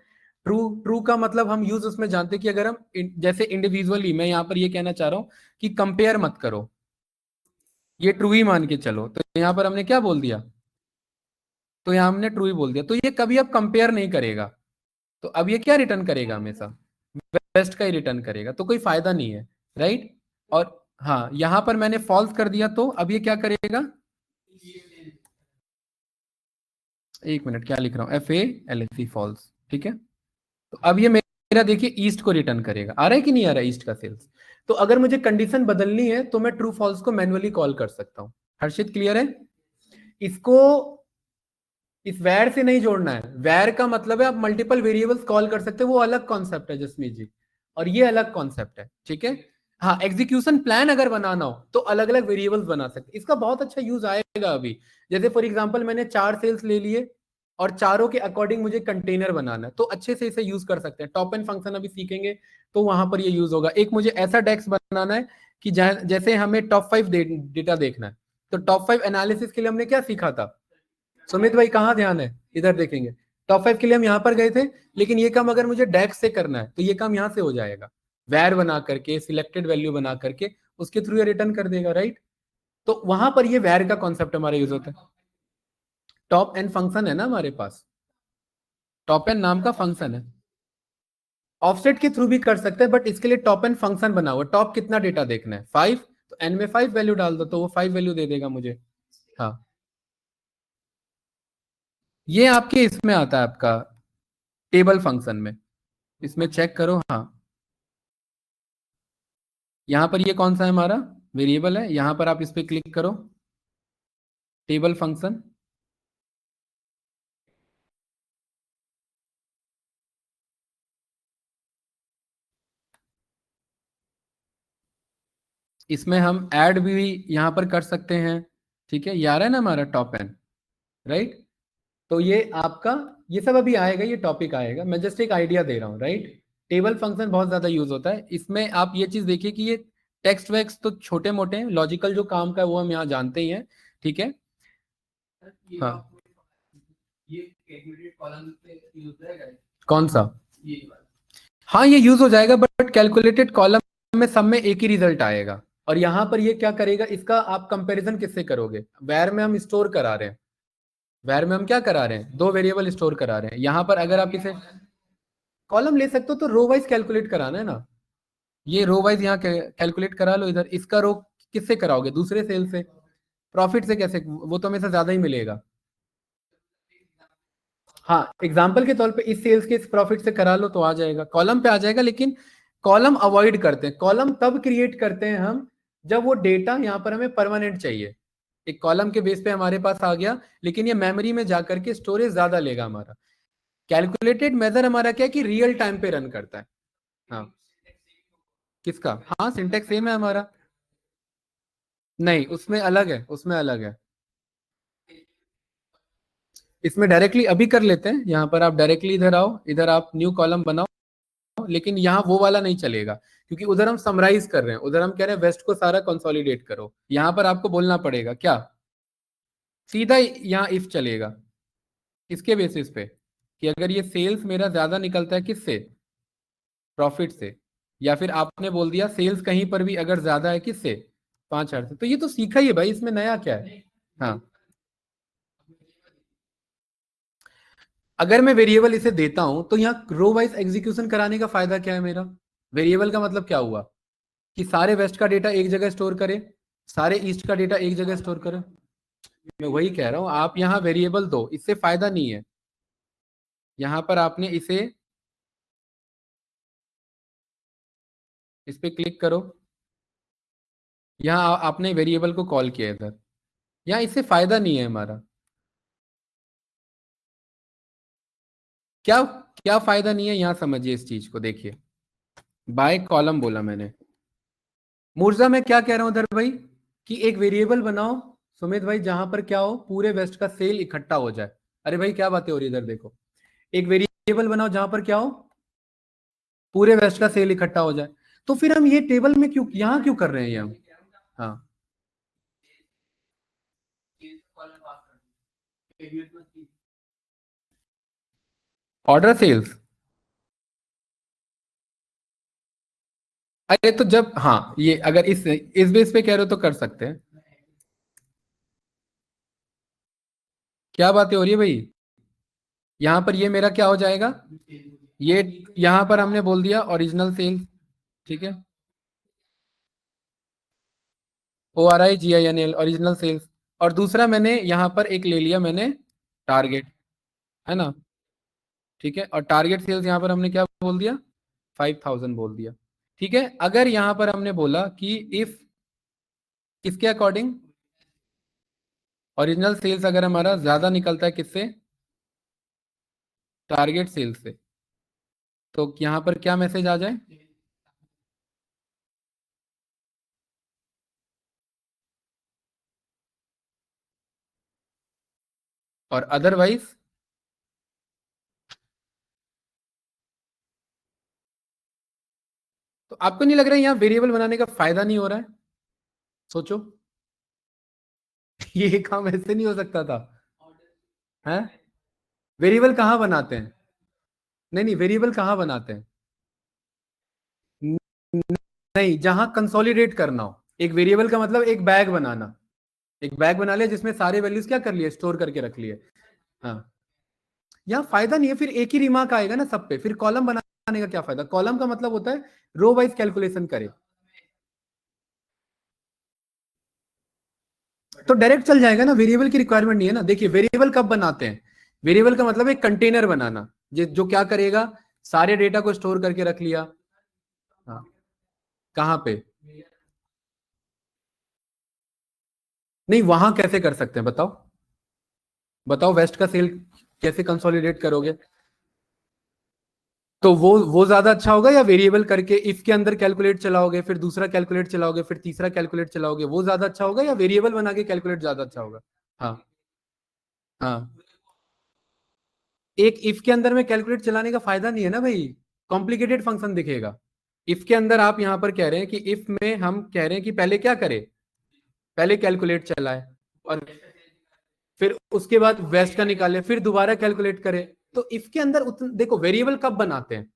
ट्रू, ट्रू का मतलब हम यूज उसमें जानते हैं कि अगर हम जैसे इंडिविजुअली, मैं यहाँ पर ये कहना चाह रहा हूँ कि कंपेयर मत करो, ये ट्रू ही मान के चलो। तो यहाँ पर हमने क्या बोल दिया? तो यहाँ हमने ट्रू ही बोल दिया, तो ये कभी अब कंपेयर नहीं करेगा। तो अब ये क्या रिटर्न करेगा? हमेशा बेस्ट का ही रिटर्न करेगा, तो कोई फायदा नहीं है, राइट। और हाँ, यहां पर मैंने फॉल्स कर दिया, तो अब ये क्या करेगा? एक मिनट, क्या लिख रहा हूँ? FALSE, false. ठीक है। तो अब ये मेरा देखिए ईस्ट को रिटर्न करेगा। आ रहा है कि नहीं आ रहा है ईस्ट का सेल्स? तो अगर मुझे कंडीशन बदलनी है तो मैं ट्रू फॉल्स को मैनुअली कॉल कर सकता हूँ। हर्षित, क्लियर है? इसको इस वैर से नहीं जोड़ना है। वैर का मतलब है आप मल्टीपल वेरिएबल्स कॉल कर सकते हो, वो अलग कॉन्सेप्ट है जसमीत जी। और ये अलग कॉन्सेप्ट है। ठीक है। हाँ, एग्जीक्यूशन प्लान अगर बनाना हो तो अलग अलग वेरिएबल्स बना सकते, इसका बहुत अच्छा यूज आएगा अभी। जैसे फॉर एग्जांपल मैंने 4 सेल्स ले लिए, और चारों के अकॉर्डिंग मुझे कंटेनर बनाना है, तो अच्छे से इसे यूज कर सकते हैं। टॉप एंड फंक्शन अभी सीखेंगे तो वहां पर ये यूज होगा। एक मुझे ऐसा डेक्स बनाना है कि जैसे हमें टॉप 5 डेटा देखना है, तो टॉप 5 एनालिसिस के लिए हमने क्या सीखा था? सुमित भाई कहाँ ध्यान है? इधर देखेंगे। टॉप 5 के लिए हम यहाँ पर गए थे, लेकिन ये काम अगर मुझे डेक्स से करना है तो ये काम यहाँ से हो जाएगा। वैर बना करके, सिलेक्टेड वैल्यू बना करके उसके थ्रू ये रिटर्न कर देगा, राइट। तो वहां पर ये वैर का कॉन्सेप्ट हमारा यूज होता है। टॉप एन फंक्शन है ना हमारे पास, टॉप एन नाम का फंक्शन है। ऑफसेट के थ्रू भी कर सकते हैं, बट इसके लिए टॉप एन फंक्शन बना हुआ। टॉप कितना डेटा देखना है? 5, तो एन में 5 वैल्यू डाल दो तो वो 5 वैल्यू दे देगा मुझे। हाँ, ये आपके इसमें आता है आपका टेबल फंक्शन में। इसमें चेक करो, हाँ। यहाँ पर ये कौन सा है हमारा वेरिएबल है, यहाँ पर आप इस पे क्लिक करो, टेबल फंक्शन। इसमें हम ऐड भी यहाँ पर कर सकते हैं, ठीक है, ये आ रहा है ना हमारा टॉप एन, राइट। तो ये आपका, ये सब अभी आएगा, ये टॉपिक आएगा, मैं जस्ट एक आइडिया दे रहा हूँ, राइट। टेबल फंक्शन बहुत ज्यादा यूज होता है इसमें। आप ये चीज देखिए कि ये टेक्स्ट वैक्स तो छोटे मोटे हैं, लॉजिकल जो काम का है वो हम यहाँ जानते ही हैं, ठीक है। हाँ, ये कैलकुलेटेड कॉलम पे यूज रहेगा, कौन सा, ये वाला। हाँ ये यूज हो जाएगा, बट कैलकुलेटेड कॉलम में सब में एक ही रिजल्ट आएगा। और यहाँ पर ये क्या करेगा, इसका आप कंपैरिजन किससे करोगे, वैर में हम स्टोर करा रहे हैं, वैर में हम क्या करा रहे हैं, दो वेरिएबल स्टोर करा रहे हैं। यहाँ पर अगर आप इसे कॉलम ले सकते हो तो रो वाइज कैलकुलेट कराना है ना, ये रो वाइज यहाँ कैलकुलेट करा लो इधर। इसका रो किससे कराओगे, दूसरे सेल से, प्रॉफिट से कैसे, वो तो हमेशा ज्यादा ही मिलेगा। हाँ एग्जाम्पल के तौर पे इस सेल्स के इस प्रॉफिट से करा लो तो आ जाएगा, कॉलम पे आ जाएगा। लेकिन कॉलम अवॉइड करते हैं, कॉलम तब क्रिएट करते हैं हम जब वो डेटा यहाँ पर हमें परमानेंट चाहिए। एक कॉलम के बेस पे हमारे पास आ गया, लेकिन ये मेमोरी में जाकर के स्टोरेज ज्यादा लेगा हमारा। कैलकुलेटेड मेथड हमारा क्या है कि रियल टाइम पे रन करता है। हाँ किसका, हाँ सिंटेक्स सेम है हमारा, नहीं उसमें अलग है, उसमें अलग है। इसमें डायरेक्टली अभी कर लेते हैं, यहाँ पर आप डायरेक्टली इधर आओ, इधर आप न्यू कॉलम बनाओ। लेकिन यहाँ वो वाला नहीं चलेगा, क्योंकि उधर हम समराइज कर रहे हैं, उधर हम कह रहे हैं वेस्ट को सारा कंसोलिडेट करो। यहाँ पर आपको बोलना पड़ेगा क्या, सीधा यहाँ इफ चलेगा, इसके बेसिस पे कि अगर ये सेल्स मेरा ज्यादा निकलता है किससे, प्रॉफिट से, या फिर आपने बोल दिया सेल्स कहीं पर भी अगर ज्यादा है किससे, 5,000 से। तो ये तो सीखा ही है भाई, इसमें नया क्या है। हाँ अगर मैं वेरिएबल इसे देता हूं तो यहाँ रो वाइज एग्जीक्यूशन कराने का फायदा क्या है मेरा, वेरिएबल का मतलब क्या हुआ कि सारे वेस्ट का डेटा एक जगह स्टोर करे, सारे ईस्ट का डेटा एक जगह स्टोर करे। मैं वही कह रहा हूं, आप यहाँ वेरिएबल दो, इससे फायदा नहीं है। यहाँ पर आपने इसे, इस पे क्लिक करो, यहाँ आपने वेरिएबल को कॉल किया इधर, यहाँ इससे फायदा नहीं है हमारा। क्या क्या फायदा नहीं है, यहाँ समझिए इस चीज को, देखिए बाय कॉलम बोला मैंने। मुर्जा मैं क्या कह रहा हूं उधर भाई, कि एक वेरिएबल बनाओ सुमित भाई, जहां पर क्या हो, पूरे वेस्ट का सेल इकट्ठा हो जाए। अरे भाई क्या बातें हो रही है इधर देखो, एक वेरिएबल बनाओ जहां पर क्या हो, पूरे वेस्ट का सेल इकट्ठा हो जाए। तो फिर हम ये टेबल में क्यों, यहाँ क्यों कर रहे हैं ये हम। हाँ ऑर्डर सेल्स, अरे तो जब, हाँ ये अगर इस बेस पे कह रहे हो तो कर सकते हैं। क्या बातें हो रही है भाई, यहाँ पर ये मेरा क्या हो जाएगा, ये यहाँ पर हमने बोल दिया ओरिजिनल सेल्स, ठीक है, ORIGINL ओरिजिनल सेल्स। और दूसरा मैंने यहाँ पर एक ले लिया मैंने, टारगेट, है ना, ठीक है। और टारगेट सेल्स यहाँ पर हमने क्या बोल दिया, 5,000 बोल दिया, ठीक है। अगर यहाँ पर हमने बोला कि इफ, किसके अकॉर्डिंग, ओरिजिनल सेल्स अगर हमारा ज्यादा निकलता है किससे, टारगेट सेल्स से, तो यहाँ पर क्या मैसेज आ जाए, और अदरवाइज। तो आपको नहीं लग रहा है यहाँ वेरिएबल बनाने का फायदा नहीं हो रहा है, सोचो। ये काम ऐसे नहीं हो सकता था, है। वेरिएबल कहाँ बनाते हैं, नहीं नहीं वेरिएबल कहाँ बनाते हैं, नहीं जहां कंसोलिडेट करना हो। एक वेरिएबल का मतलब एक बैग बनाना, एक बैग बना लिया जिसमें सारे वैल्यूज क्या कर लिए, स्टोर करके रख लिए। हाँ यहाँ फायदा नहीं है, फिर एक ही रिमार्क आएगा ना सब पे, फिर कॉलम बनाने का क्या फायदा, कॉलम का मतलब होता है रो वाइज कैलकुलेशन करे, तो डायरेक्ट चल जाएगा ना, वेरिएबल की रिक्वायरमेंट नहीं है ना। देखिए वेरिएबल कब बनाते हैं, वेरिएबल का मतलब एक कंटेनर बनाना, जो क्या करेगा, सारे डेटा को स्टोर करके रख लिया। हाँ कहाँ पे? नहीं, वहां कैसे कर सकते हैं बताओ? बताओ वेस्ट का सेल कैसे कंसोलिडेट करोगे? तो वो ज्यादा अच्छा होगा, या वेरिएबल करके इफ के अंदर कैलकुलेट चलाओगे, फिर दूसरा कैलकुलेट चलाओगे, फिर तीसरा कैलकुलेट चलाओगे, वो ज्यादा अच्छा होगा, या वेरिएबल बना के कैलकुलेट ज्यादा अच्छा होगा? हाँ हाँ। एक इफ के अंदर में कैलकुलेट चलाने का फायदा नहीं है ना भाई, कॉम्प्लिकेटेड फंक्शन दिखेगा। इफ के अंदर आप यहां पर कह रहे हैं कि इफ में हम कह रहे हैं कि पहले क्या करें, पहले कैलकुलेट चलाए, और फिर उसके बाद वेस्ट का निकाले, फिर दोबारा कैलकुलेट करें। तो इफ के अंदर देखो वेरिएबल कब बनाते हैं,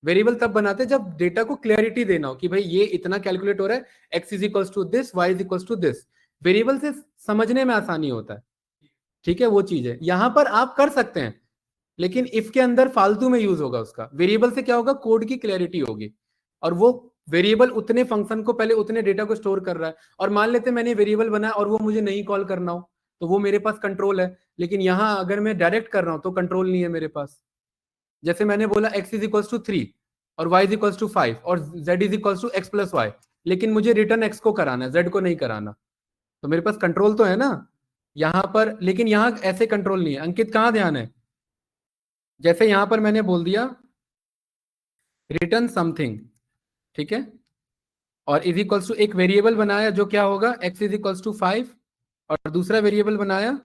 वेरिएबल तब बनाते हैं जब डेटा को क्लैरिटी देना हो कि भाई ये इतना कैलकुलेट हो रहा है, x is equals to this, y is equals to this. Variable से समझने में आसानी होता है, ठीक है, वो चीज है। यहां पर आप कर सकते हैं, लेकिन इफ के अंदर फालतू में यूज होगा उसका। वेरिएबल से क्या होगा, कोड की क्लैरिटी होगी, और वो वेरिएबल उतने फंक्शन को पहले उतने डेटा को स्टोर कर रहा है। और मान लेते मैंने वेरिएबल बनाया और वो मुझे नहीं कॉल करना हो, तो वो मेरे पास कंट्रोल है। लेकिन यहां अगर मैं डायरेक्ट कर रहा हूं तो कंट्रोल नहीं है मेरे पास। जैसे मैंने बोला एक्स इज इक्वल्स टू 3 और वाई इज इक्वल्स टू 5 और z is equals to x plus y, लेकिन मुझे रिटर्न एक्स को कराना है, जेड को नहीं कराना। तो मेरे पास कंट्रोल तो है ना यहां पर, लेकिन यहां ऐसे कंट्रोल नहीं है। अंकित कहाँ ध्यान है? जैसे यहां पर मैंने बोल दिया रिटर्न समथिंग, ठीक है, और इज इक्वल्स टू एक वेरिएबल बनाया जो क्या होगा, एक्स इज इक्वल्स टू 5, और दूसरा वेरिएबल बनाया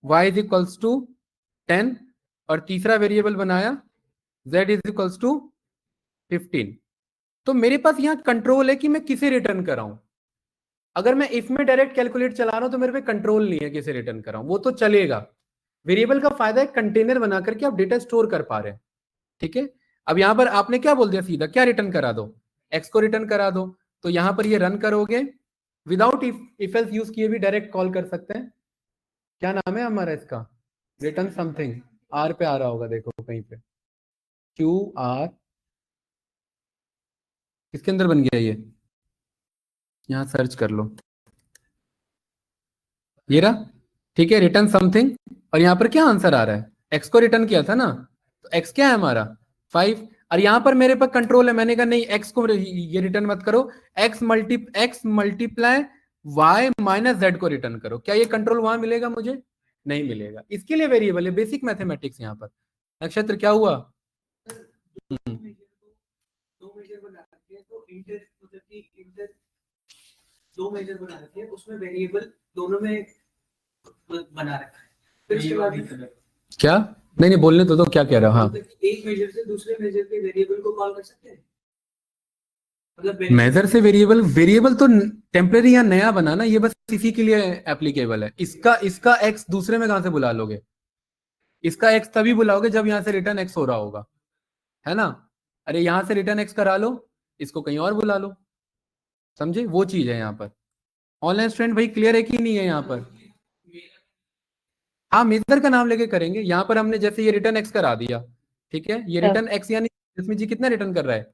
y इज इक्वल्स टू 10, और तीसरा वेरिएबल बनाया z इज इक्वल्स टू 15। तो मेरे पास यहाँ कंट्रोल है कि मैं किसे रिटर्न कर रहा हूं। अगर मैं इफ में डायरेक्ट कैलकुलेट चला रहा हूं तो मेरे पे कंट्रोल नहीं है किसे रिटर्न कर रहा हूं, वो तो चलेगा। वेरिएबल का फायदा है कंटेनर बना करके आप डेटा स्टोर कर पा रहे हैं, ठीक है। अब यहां पर आपने क्या बोल दिया, सीधा क्या रिटर्न करा दो, एक्स को रिटर्न करा दो। तो यहां पर ये रन करोगे, विदाउट इफ एल्स यूज किए भी डायरेक्ट कॉल कर सकते हैं। क्या नाम है हमारा इसका, रिटर्न समथिंग। आर पे आ रहा होगा देखो कहीं पे, क्यू आर, किसके अंदर बन गया ये, यहाँ सर्च कर लो, ये रहा, ठीक है, रिटर्न समथिंग। और यहाँ पर क्या आंसर आ रहा है, एक्स को रिटर्न किया था ना, तो एक्स क्या है हमारा 5। और यहाँ पर मेरे पास कंट्रोल है, मैंने कहा नहीं एक्स को ये रिटर्न मत करो, x multiply y minus z को रिटर्न करो। क्या ये कंट्रोल वहां मिलेगा मुझे? नहीं मिलेगा। इसके लिए वेरिएबल है, बेसिक मैथमेटिक्स। यहाँ पर नक्षत्र क्या हुआ? हम्म, दो मेजर बना रखे हैं, उसमें वेरिएबल दोनों में बना रखा है। फिर उसके बाद क्या, नहीं नहीं बोलने तो क्या कह रहा हूँ? हाँ, एक मेजर से दूसरे मेजर के वेरिएबल को कॉल कर सकते हैं। मतलब मेजर से वेरिएबल, वेरिएबल तो टेम्परेरी या नया बना ना, ये बस इसी के लिए एप्लीकेबल है। इसका इसका एक्स दूसरे में कहां से बुला लोगे? इसका एक्स तभी बुलाओगे जब यहां से रिटर्न एक्स हो रहा होगा, है ना। अरे यहां से रिटर्न एक्स करा लो, इसको कहीं और बुला लो, समझे, वो चीज है यहाँ पर। ऑनलाइन स्टूडेंट भाई क्लियर है कि नहीं है यहाँ पर? हाँ, मेजर का नाम लेके करेंगे। यहाँ पर हमने जैसे ये रिटर्न एक्स करा दिया, ठीक है, ये रिटर्न एक्स यानी इसमें जी कितना रिटर्न कर रहा है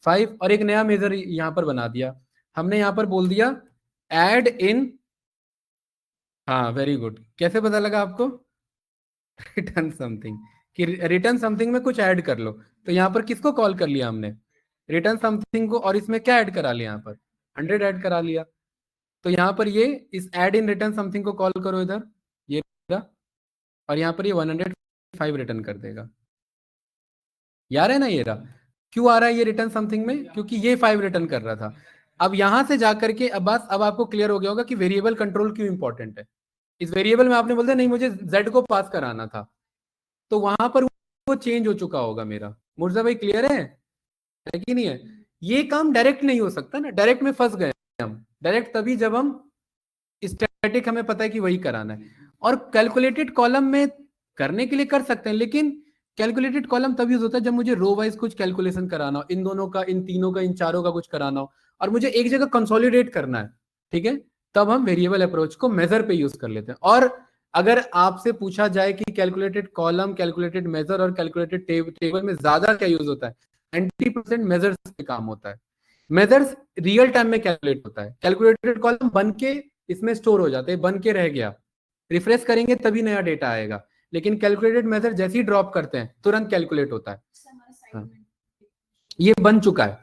5, और एक नया मेजर यहाँ पर बना दिया हमने। यहाँ पर बोल दिया एड इन, हाँ वेरी गुड, कैसे पता लगा आपको? रिटर्न समथिंग, कि रिटर्न समथिंग में कुछ ऐड कर लो। तो यहाँ पर किसको कॉल कर लिया हमने, रिटर्न समथिंग को, और इसमें क्या ऐड करा लिया, यहाँ पर 100 ऐड करा लिया। तो यहाँ पर ये इस ऐड इन रिटर्न समथिंग को कॉल करो इधर, ये रहा, और यहाँ पर ये 105 रिटर्न कर देगा। यार है ना, ये रहा। क्यों आ रहा है ये रिटर्न समथिंग में, क्योंकि ये 5 रिटर्न कर रहा था। अब यहां से जाकर के अब बस अब आपको क्लियर हो गया होगा कि वेरिएबल कंट्रोल क्यों इंपॉर्टेंट है। इस वेरिएबल में आपने बोल दिया नहीं मुझे जेड को पास कराना था, तो वहां पर वो चेंज हो चुका होगा मेरा। मुर्जा भाई क्लियर है कि नहीं है? ये काम डायरेक्ट नहीं हो सकता ना, डायरेक्ट में फंस गए हम। डायरेक्ट तभी जब हम स्टैटिक हमें पता है कि वही कराना है, और कैलकुलेटेड कॉलम में करने के लिए कर सकते हैं, लेकिन कैलकुलेटेड कॉलम तभी यूज होता है जब मुझे रो वाइज कुछ कैलकुलेशन कराना हो, इन दोनों का, इन तीनों का, इन चारों का कुछ कराना हो, और मुझे एक जगह कंसोलिडेट करना है, ठीक है, तब हम वेरिएबल अप्रोच को मेजर पे यूज कर लेते हैं। और अगर आपसे पूछा जाए कि कैलकुलेटेड कॉलम, कैलकुलेटेड मेजर और कैलकुलेटेड टेबल में ज्यादा क्या यूज होता है, 90% मेजर्स पे काम होता है। मेजर्स रियल टाइम में कैलकुलेट होता है, कैलकुलेटेड कॉलम बन के इसमें स्टोर हो जाते हैं, बन के रह गया, रिफ्रेश करेंगे तभी नया डेटा आएगा। लेकिन कैलकुलेटेड मेथड जैसे ही ड्रॉप करते हैं तुरंत कैलकुलेट होता है। हाँ, ये बन चुका है,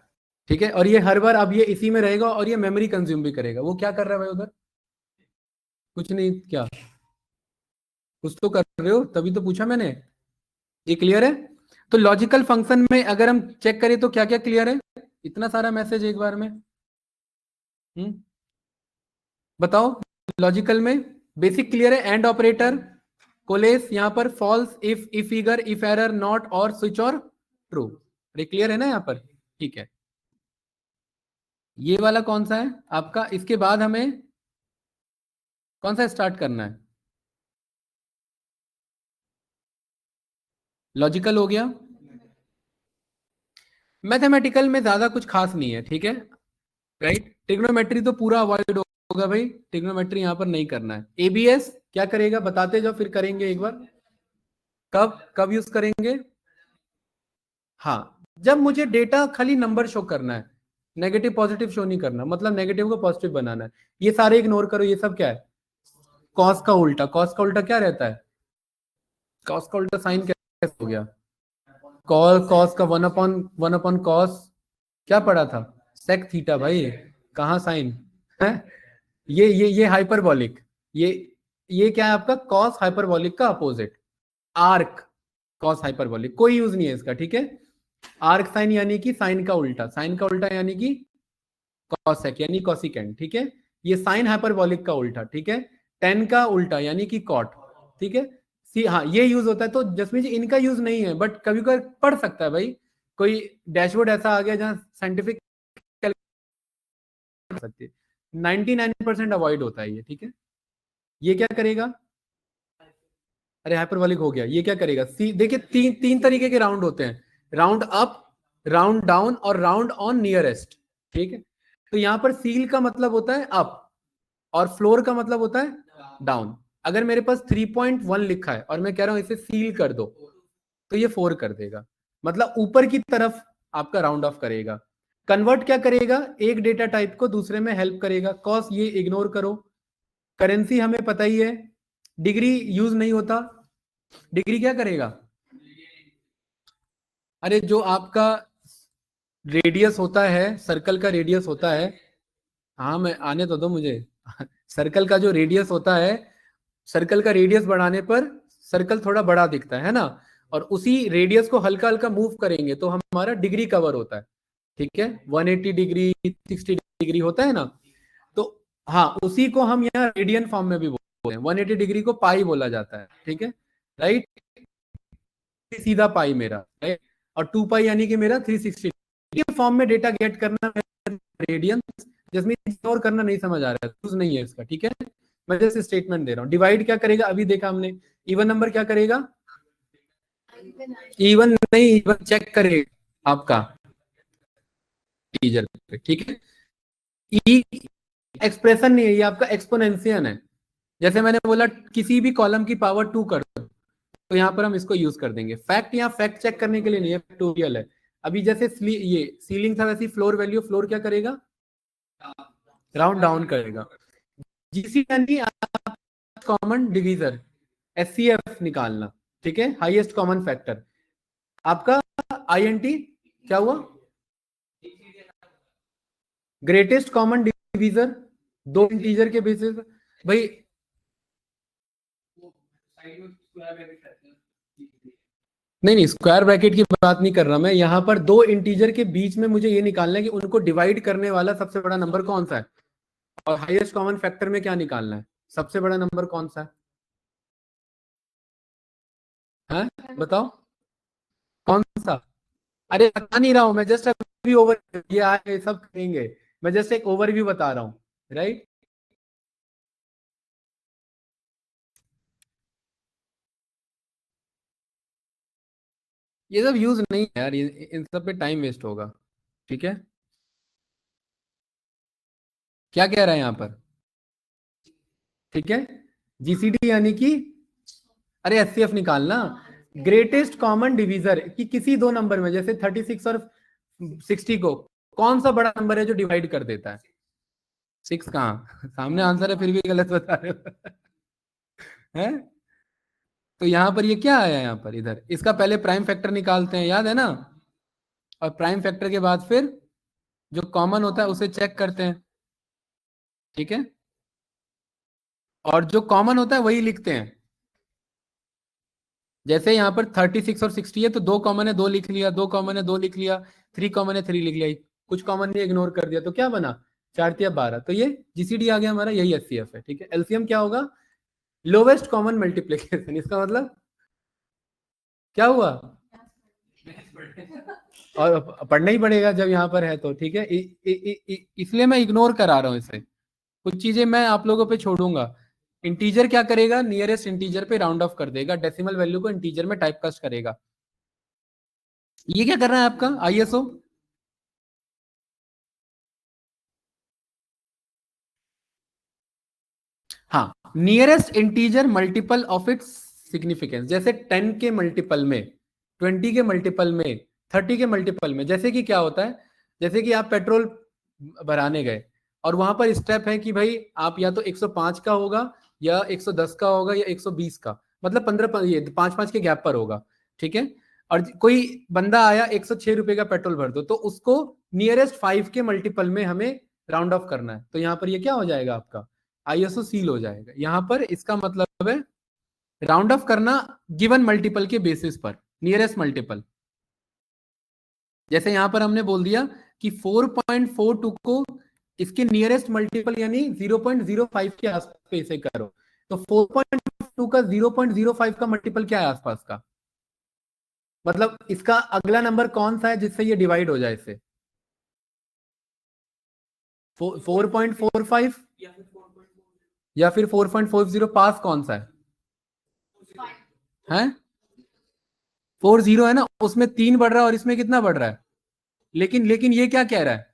ठीक है, और ये हर बार अब ये इसी में रहेगा और ये मेमोरी कंज्यूम भी करेगा। वो क्या कर रहा है भाई उधर? कुछ नहीं, क्या कुछ तो कर रहे हो, तभी तो पूछा मैंने। ये क्लियर है? तो लॉजिकल फंक्शन में अगर हम चेक करें तो क्या क्या क्लियर है? इतना सारा मैसेज एक बार में। बताओ। लॉजिकल में बेसिक क्लियर है। एंड ऑपरेटर, कोलेस, यहां पर false, if eager, if error, not, और स्विच, और ट्रू। ये क्लियर है ना यहां पर? ठीक है। ये वाला कौन सा है आपका? इसके बाद हमें कौन सा स्टार्ट करना है? लॉजिकल हो गया। मैथमेटिकल में ज्यादा कुछ खास नहीं है, ठीक है, राइट। ट्रिग्नोमेट्री तो पूरा अवॉइड होगा भाई, ट्रिग्नोमेट्री यहां पर नहीं करना है। एबीएस क्या करेगा बताते जाओ, फिर करेंगे एक बार। कब कब यूज करेंगे? हाँ, जब मुझे डेटा खाली नंबर शो करना है, नेगेटिव पॉजिटिव शो नहीं करना, मतलब नेगेटिव को पॉजिटिव बनाना है। ये सारे इग्नोर करो, ये सब क्या है? कॉस का उल्टा। कॉस का उल्टा क्या रहता है? कॉस का उल्टा साइन कैसे हो गया? कॉस कॉस का वन अपॉन कॉस, क्या पढ़ा था? सेक थीटा भाई, कहाँ साइन है? ये हाइपरबॉलिक। ये ये क्या है आपका? कॉस हाइपरबॉलिक का अपोजिट। आर्क कॉस हाइपरबॉलिक, कोई यूज नहीं है इसका, ठीक है। आर्क साइन यानी कि साइन का उल्टा, साइन का उल्टा यानी कि कॉसेक यानी कॉसिकेंट, ठीक है। ये साइन हाइपरबॉलिक का उल्टा, ठीक है। टेन का उल्टा यानी कि कॉट, ठीक है। सी, हाँ, ये यूज होता है। तो जसमीत जी इनका यूज नहीं है, बट कभी कभी पढ़ सकता है भाई। कोई डैशबोर्ड ऐसा आ गया जहां साइंटिफिक सकती है, 99% अवॉइड होता है ये, ठीक है। ये क्या करेगा? अरे हाइपरबॉलिक हो गया। ये क्या करेगा? सी, देखिए तीन तीन तरीके के राउंड होते हैं, राउंड अप, राउंड डाउन, और राउंड ऑन नियरेस्ट, ठीक है। तो यहां पर सील का मतलब होता है अप, और फ्लोर का मतलब होता है डाउन। अगर मेरे पास 3.1 लिखा है और मैं कह रहा हूं इसे सील कर दो, तो ये 4 कर देगा, मतलब ऊपर की तरफ आपका राउंड ऑफ करेगा। कन्वर्ट क्या करेगा? एक डेटा टाइप को दूसरे में हेल्प करेगा। कॉस ये इग्नोर करो। करेंसी हमें पता ही है। डिग्री यूज नहीं होता। डिग्री क्या करेगा? अरे जो आपका रेडियस होता है, सर्कल का रेडियस होता है, हाँ मैं आने तो दो मुझे। सर्कल का जो रेडियस होता है, सर्कल का रेडियस बढ़ाने पर सर्कल थोड़ा बड़ा दिखता है ना, और उसी रेडियस को हल्का हल्का मूव करेंगे तो हमारा डिग्री कवर होता है, ठीक है। 180 डिग्री, 60 डिग्री होता है ना, तो हाँ, उसी को हम यहाँ रेडियन फॉर्म में भी बोलते हैं। 180 डिग्री को पाई बोला जाता है, ठीक है, राइट। सीधा पाई मेरा, राइट। और 2 पाई यानी कि मेरा 360 के फॉर्म में डेटा गेट करना, रेडियन। जिसमें इग्नोर करना नहीं समझ आ रहा है, यूज नहीं है इसका, ठीक है। मैं जैसे स्टेटमेंट दे रहा हूँ। डिवाइड क्या करेगा? अभी देखा हमने। इवन नंबर क्या करेगा? इवन नहीं, इवन चेक करेगा आपका टीचर पे, ठीक है। ई एक्सप्रेशन नहीं है, ये आपका एक्सपोनेंशियल है। जैसे मैंने बोला किसी भी कॉलम की पावर 2 कर दो, तो यहाँ पर हम इसको यूज कर देंगे। फैक्ट यहाँ फैक्ट चेक करने के लिए नहीं है, फैक्टोरियल है। अभी जैसे ये सीलिंग था, वैसे फ्लोर वैल्यू, फ्लोर क्या करेगा? राउंड डाउन करेगा। जीसी यानी कॉमन डिवीजर, एचसीएफ निकालना, ठीक है, हाईएस्ट कॉमन फैक्टर। आपका आईएनटी क्या हुआ? ग्रेटेस्ट कॉमन डिवीजर, दो इंटीजर के बेसिस भाई। नहीं नहीं, स्क्वायर ब्रैकेट की बात नहीं कर रहा मैं। यहाँ पर दो इंटीजर के बीच में मुझे ये निकालना है कि उनको डिवाइड करने वाला सबसे बड़ा नंबर कौन सा है, और हाईएस्ट कॉमन फैक्टर में क्या निकालना है, सबसे बड़ा नंबर कौन सा है? बताओ कौन सा? अरे बता नहीं रहा हूं मैं, जस्ट अभी ओवर, ये आए सब करेंगे, मैं जस्ट एक ओवरव्यू बता रहा हूँ, राइट। ये सब यूज नहीं है यार, इन सब पे टाइम वेस्ट होगा, ठीक है। क्या कह रहा है यहाँ पर? ठीक है, जीसीडी यानी कि, अरे एचसीएफ निकालना। ग्रेटेस्ट कॉमन डिवीजर कि किसी दो नंबर में, जैसे 36 और 60 को, कौन सा बड़ा नंबर है जो डिवाइड कर देता है? 6 कहाँ? सामने आंसर है फिर भी गलत बता रहे हो। हैं? तो यहाँ पर ये क्या आया? यहाँ पर इधर इसका पहले प्राइम फैक्टर निकालते हैं, याद है ना, और प्राइम फैक्टर के बाद फिर जो कॉमन होता है उसे चेक करते हैं, ठीक है, और जो कॉमन होता है वही लिखते हैं। जैसे यहाँ पर 36 और 60 है, तो 2 कॉमन है 2 लिख लिया, 2 कॉमन है 2 लिख लिया, 3 कॉमन है 3 लिख लिया, कुछ कॉमन नहीं इग्नोर कर दिया, तो क्या बना 4 तिया 12। तो ये जीसीडी आ गया हमारा, यही एचसीएफ है, ठीक है। एलसीएम क्या होगा, लोवेस्ट कॉमन मल्टीप्लिकेशन। इसका मतलब क्या हुआ, और पढ़ना ही पड़ेगा जब यहाँ पर है तो, ठीक है। इसलिए मैं इग्नोर करा रहा हूँ इसे, कुछ चीजें मैं आप लोगों पे छोड़ूंगा। इंटीजर क्या करेगा, नियरेस्ट इंटीजर पे राउंड ऑफ कर देगा, डेसिमल वैल्यू को इंटीजर में टाइपकास्ट करेगा। ये क्या कर रहा है आपका आईएसओ, हाँ, nearest integer multiple of its significance. जैसे 10 के मल्टीपल में, 20 के मल्टीपल में, 30 के मल्टीपल में, जैसे कि क्या होता है, जैसे कि आप पेट्रोल भराने गए और वहां पर स्टेप है कि भाई आप या तो 105 का होगा या 110 का होगा या 120 का, मतलब 15 ये 5-5 के गैप पर होगा, ठीक है। और कोई बंदा आया 106 रुपए का पेट्रोल भर दो, तो उसको नियरेस्ट 5 के मल्टीपल में हमें राउंड ऑफ करना है। तो यहाँ पर ये क्या हो जाएगा आपका, आईएसओ सील हो जाएगा। यहां पर इसका मतलब है राउंड ऑफ करना गिवन मल्टीपल के बेसिस पर, नियरेस्ट मल्टीपल। जैसे यहां पर हमने बोल दिया कि 4.42 को इसके नियरेस्ट मल्टीपल यानी 0.05 के आसपास इसे करो, तो 4.2 का 0.05 का मल्टीपल क्या है आसपास का, मतलब इसका अगला नंबर कौन सा है जिससे ये डिवाइड हो जाए इससे, 4.45 या फिर 4.40, पास कौन सा है 40 है ना, उसमें 3 बढ़ रहा है और इसमें कितना बढ़ रहा है, लेकिन लेकिन ये क्या कह रहा है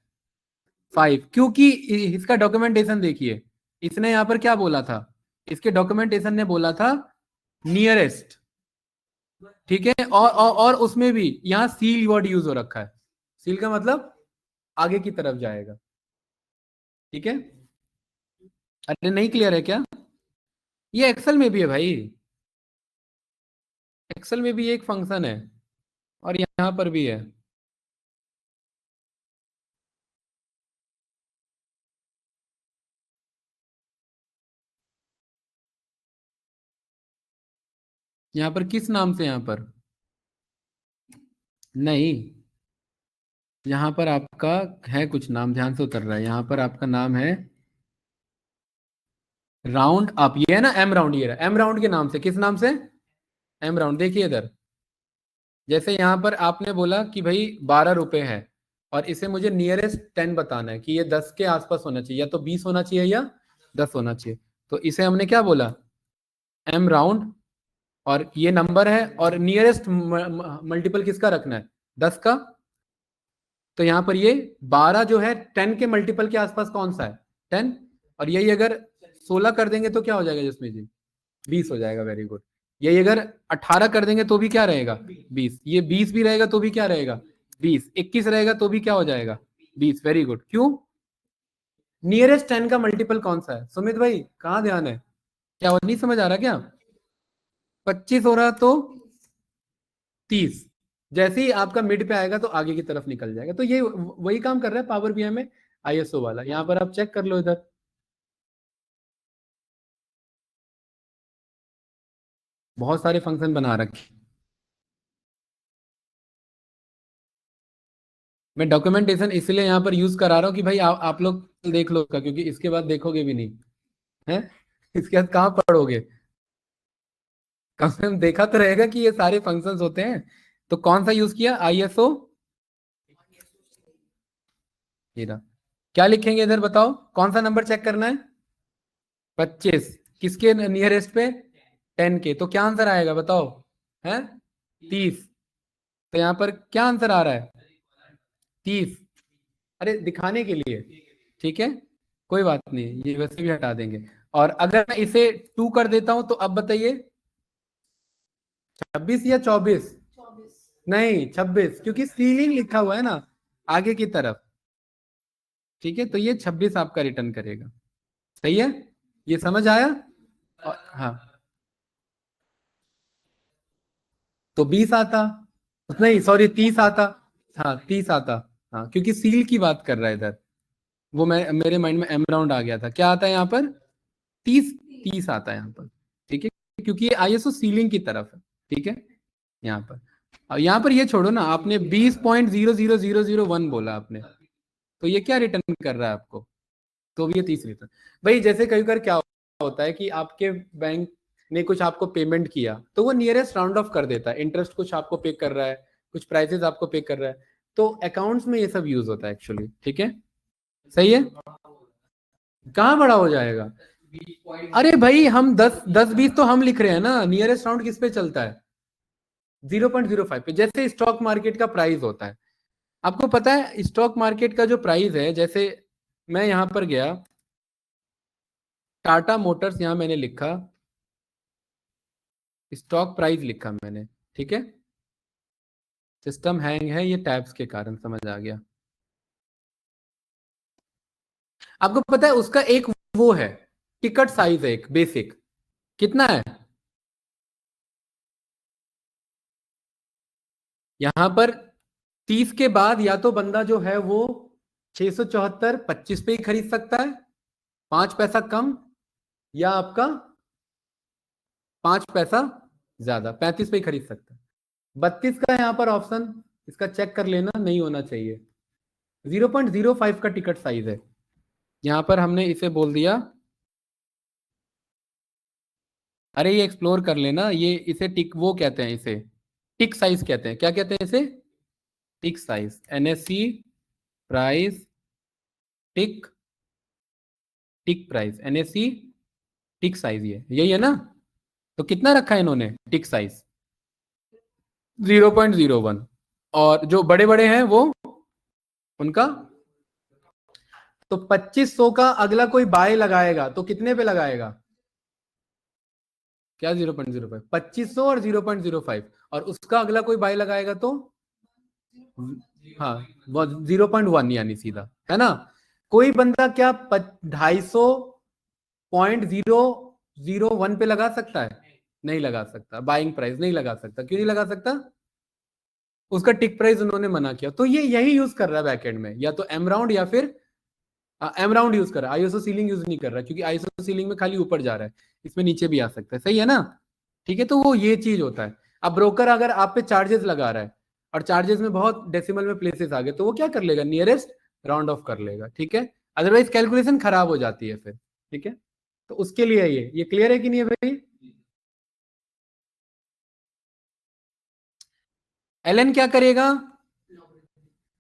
5, क्योंकि इसका डॉक्यूमेंटेशन देखिए, इसने यहां पर क्या बोला था, इसके डॉक्यूमेंटेशन ने बोला था नियरेस्ट, ठीक है। और उसमें भी यहाँ सील वर्ड यूज हो रखा है, सील का मतलब आगे की तरफ जाएगा, ठीक है। अरे नहीं क्लियर है क्या, ये एक्सेल में भी है भाई, एक्सेल में भी एक फंक्शन है और यहाँ पर भी है। यहाँ पर किस नाम से, यहाँ पर नहीं, यहाँ पर आपका है कुछ नाम, ध्यान से उतर रहा है, यहाँ पर आपका नाम है राउंड अप, ये है ना एम राउंड, ये रहा एम राउंड के नाम से, किस नाम से, एम राउंड। देखिए इधर, जैसे यहाँ पर आपने बोला कि भाई 12 रुपए है और इसे मुझे नियरेस्ट 10 बताना है कि ये 10 के आसपास होना चाहिए, या तो 20 होना चाहिए या 10 होना चाहिए, तो इसे हमने क्या बोला, एम राउंड, और ये नंबर है और नियरेस्ट मल्टीपल किसका रखना है, 10 का। तो यहाँ पर ये 12 जो है 10 के मल्टीपल के आसपास कौन सा है, 10, और यही अगर 16 कर देंगे तो क्या हो जाएगा जिसमें जी, 20 हो जाएगा, वेरी गुड। यही अगर 18 कर देंगे तो भी क्या रहेगा 20, ये 20 भी रहेगा तो भी क्या रहेगा 20, 21 रहेगा तो भी क्या हो जाएगा 20, वेरी गुड। क्यों, नियरेस्ट 10 का मल्टीपल कौन सा है, सुमित भाई कहाँ ध्यान है, क्या वो नहीं समझ आ रहा क्या, 25 हो रहा तो 30, जैसे ही आपका मिड पे आएगा तो आगे की तरफ निकल जाएगा। तो ये वही काम कर रहा है पावर बीआई में आईएसओ वाला, यहाँ पर आप चेक कर लो इधर, बहुत सारे फंक्शन बना रखे। मैं डॉक्यूमेंटेशन इसलिए यहाँ पर यूज करा रहा हूँ कि भाई आप लोग देख लो उसका, क्योंकि इसके बाद देखोगे भी नहीं है, इसके बाद कहाँ पढ़ोगे, कम से कम देखा तो रहेगा कि ये सारे फंक्शंस होते हैं। तो कौन सा यूज किया, आईएसओ, ये रहा। क्या लिखेंगे इधर बताओ, कौन सा नंबर चेक करना है, 25, किसके नियरेस्ट पे, 10 के, तो क्या आंसर आएगा बताओ, है 30। तो यहाँ पर क्या आंसर आ रहा है 30, अरे दिखाने के लिए, ठीक है, कोई बात नहीं, ये वैसे भी हटा देंगे। और अगर मैं इसे 2 कर देता हूं तो अब बताइए 26 या 24, नहीं 26, क्योंकि सीलिंग लिखा हुआ है ना आगे की तरफ, ठीक है, तो ये 26 आपका रिटर्न करेगा, सही है, ये समझ आया। और हाँ, तो 20 आता, नहीं सॉरी 30 आता, हाँ 30 आता, हाँ, क्योंकि सील की बात कर रहा है इधर, वो मैं मेरे माइंड में एम राउंड आ गया था। क्या आता है यहाँ पर? 30 आता है यहाँ पर, ठीक है, क्योंकि ये आईएसओ सीलिंग की तरफ है, ठीक है। यहाँ पर, अब यहाँ पर ये छोड़ो ना, आपने 20.00001 बोला आपने, तो ये क्या रिटर्न कर रहा है आपको? तो भी ये 30 रिटर्न। भाई जैसे कई बार क्या होता है कि आपके बैंक ने कुछ आपको पेमेंट किया, तो वो नियरेस्ट राउंड ऑफ कर देता है, इंटरेस्ट कुछ आपको पे कर रहा है, कुछ प्राइसेस आपको पे कर रहा है, तो अकाउंट्स में ये सब यूज होता है एक्चुअली, ठीक है। सही है। कहाँ बड़ा हो जाएगा? अरे भाई हम 10-20 तो हम लिख रहे हैं ना, नियरेस्ट राउंड किस पे चलता है? 0.05 पे। जैसे स्टॉक मार्केट का प्राइस होता है, आपको पता है स्टॉक मार्केट का जो प्राइस है, जैसे मैं यहां पर गया, टाटा मोटर्स यहां मैंने लिखा, स्टॉक प्राइस लिखा मैंने, ठीक है। सिस्टम हैंग है, ये टैब्स के कारण, समझ आ गया। आपको पता है उसका एक वो है, टिकट साइज है एक बेसिक, कितना है यहां पर? 30 के बाद या तो बंदा जो है वो 674 25 पे ही खरीद सकता है, 5 पैसा कम, या आपका 5 पैसा ज्यादा 35 पे ही खरीद सकता है। 32 का यहाँ पर ऑप्शन, इसका चेक कर लेना, नहीं होना चाहिए। 0.05 का टिकट साइज है, यहाँ पर हमने इसे बोल दिया, अरे ये एक्सप्लोर कर लेना, ये इसे टिक वो कहते हैं, इसे टिक साइज कहते हैं। क्या कहते हैं इसे? टिक साइज, एनएससी प्राइस टिक, टिक प्राइस एनएससी टिक साइज, ये यही है ना। तो कितना रखा है इन्होंने टिक साइज? 0.01। और जो बड़े बड़े हैं वो, उनका तो 2500 का अगला कोई बाय लगाएगा तो कितने पे लगाएगा? क्या 0.05? 2500 और 0.05, और उसका अगला कोई बाय लगाएगा तो हाँ, 0.1, यानी सीधा, है ना। कोई बंदा क्या 250.001 पे लगा सकता है? नहीं लगा सकता। बाइंग प्राइस नहीं लगा सकता। क्यों नहीं लगा सकता? उसका टिक प्राइस उन्होंने मना किया। तो ये यही यूज कर रहा है बैकएंड में, या तो एम राउंड या फिर एम राउंड यूज कर रहा है, आईएसओ सीलिंग यूज नहीं कर रहा है, क्योंकि आईएसओ सीलिंग में खाली ऊपर जा रहा है, इसमें नीचे भी आ सकता है। सही है ना? ठीक है, तो वो ये चीज होता है। अब ब्रोकर अगर आप पे चार्जेस लगा रहा है, और चार्जेस में बहुत डेसिमल में प्लेसेस आ गए, तो वो क्या कर लेगा? नियरेस्ट राउंड ऑफ कर लेगा, ठीक है। अदरवाइज कैलकुलेशन खराब हो जाती है फिर, ठीक है। तो उसके लिए ये क्लियर है कि नहीं है भाई? एलन क्या करेगा?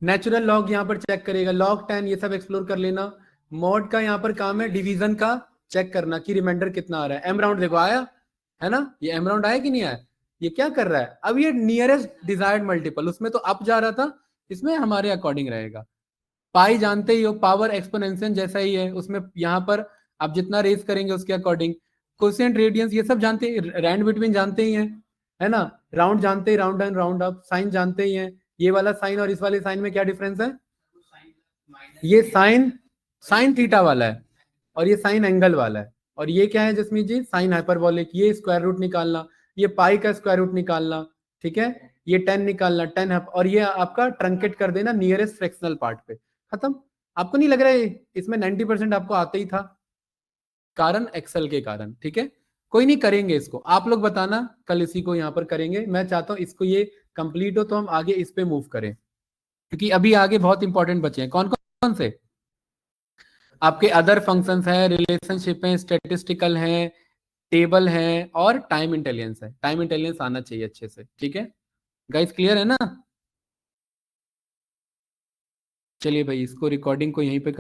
नेचुरल लॉग यहाँ पर चेक करेगा, लॉग 10 ये सब एक्सप्लोर कर लेना। मॉड का यहाँ पर काम है डिवीजन का चेक करना कि रिमाइंडर कितना आ रहा है। एम राउंड देखो आया है ना, ये एम राउंड आया कि नहीं आया? ये क्या कर रहा है? अब ये नियरेस्ट डिजायर्ड मल्टीपल, उसमें तो अप जा रहा था, इसमें हमारे अकॉर्डिंग रहेगा। पाई जानते ही हो, पावर एक्सपोनेंशियल जैसा ही है, उसमें यहाँ पर आप जितना रेस करेंगे उसके अकॉर्डिंग। कोशिएंट रेडियंस ये सब जानते हैं, रैंड बिटवीन जानते ही हैं, है ना। राउंड जानते ही, round down round up, sine जानते ही हैं। ये वाला साइन और इस वाले साइन में क्या डिफरेंस है? ये साइन साइन थीटा वाला है, और ये साइन एंगल वाला है। और ये क्या है जसमीत जी? Sine hyperbolic. ये स्क्वायर रूट निकालना, ये पाई का स्क्वायर रूट निकालना, ठीक है। ये 10 निकालना, 10 है, और ये आपका ट्रंकेट कर देना नियरेस्ट फ्रैक्शनल पार्ट पे, खत्म। आपको नहीं लग रहा है इसमें 90% आपको आते ही था? कारण एक्सेल के कारण, ठीक है। कोई नहीं, करेंगे इसको, आप लोग बताना, कल इसी को यहाँ पर करेंगे। मैं चाहता हूँ इसको ये कंप्लीट हो तो हम आगे इस पे मूव करें, क्योंकि अभी आगे बहुत इंपॉर्टेंट बचे हैं। कौन कौन से? आपके अदर फंक्शंस हैं, रिलेशनशिप है, स्टेटिस्टिकल है, टेबल है, और टाइम इंटेलिजेंस है। टाइम इंटेलिजेंस आना चाहिए अच्छे से, ठीक है गाइस, क्लियर है ना? चलिए भाई, इसको रिकॉर्डिंग को यहीं पे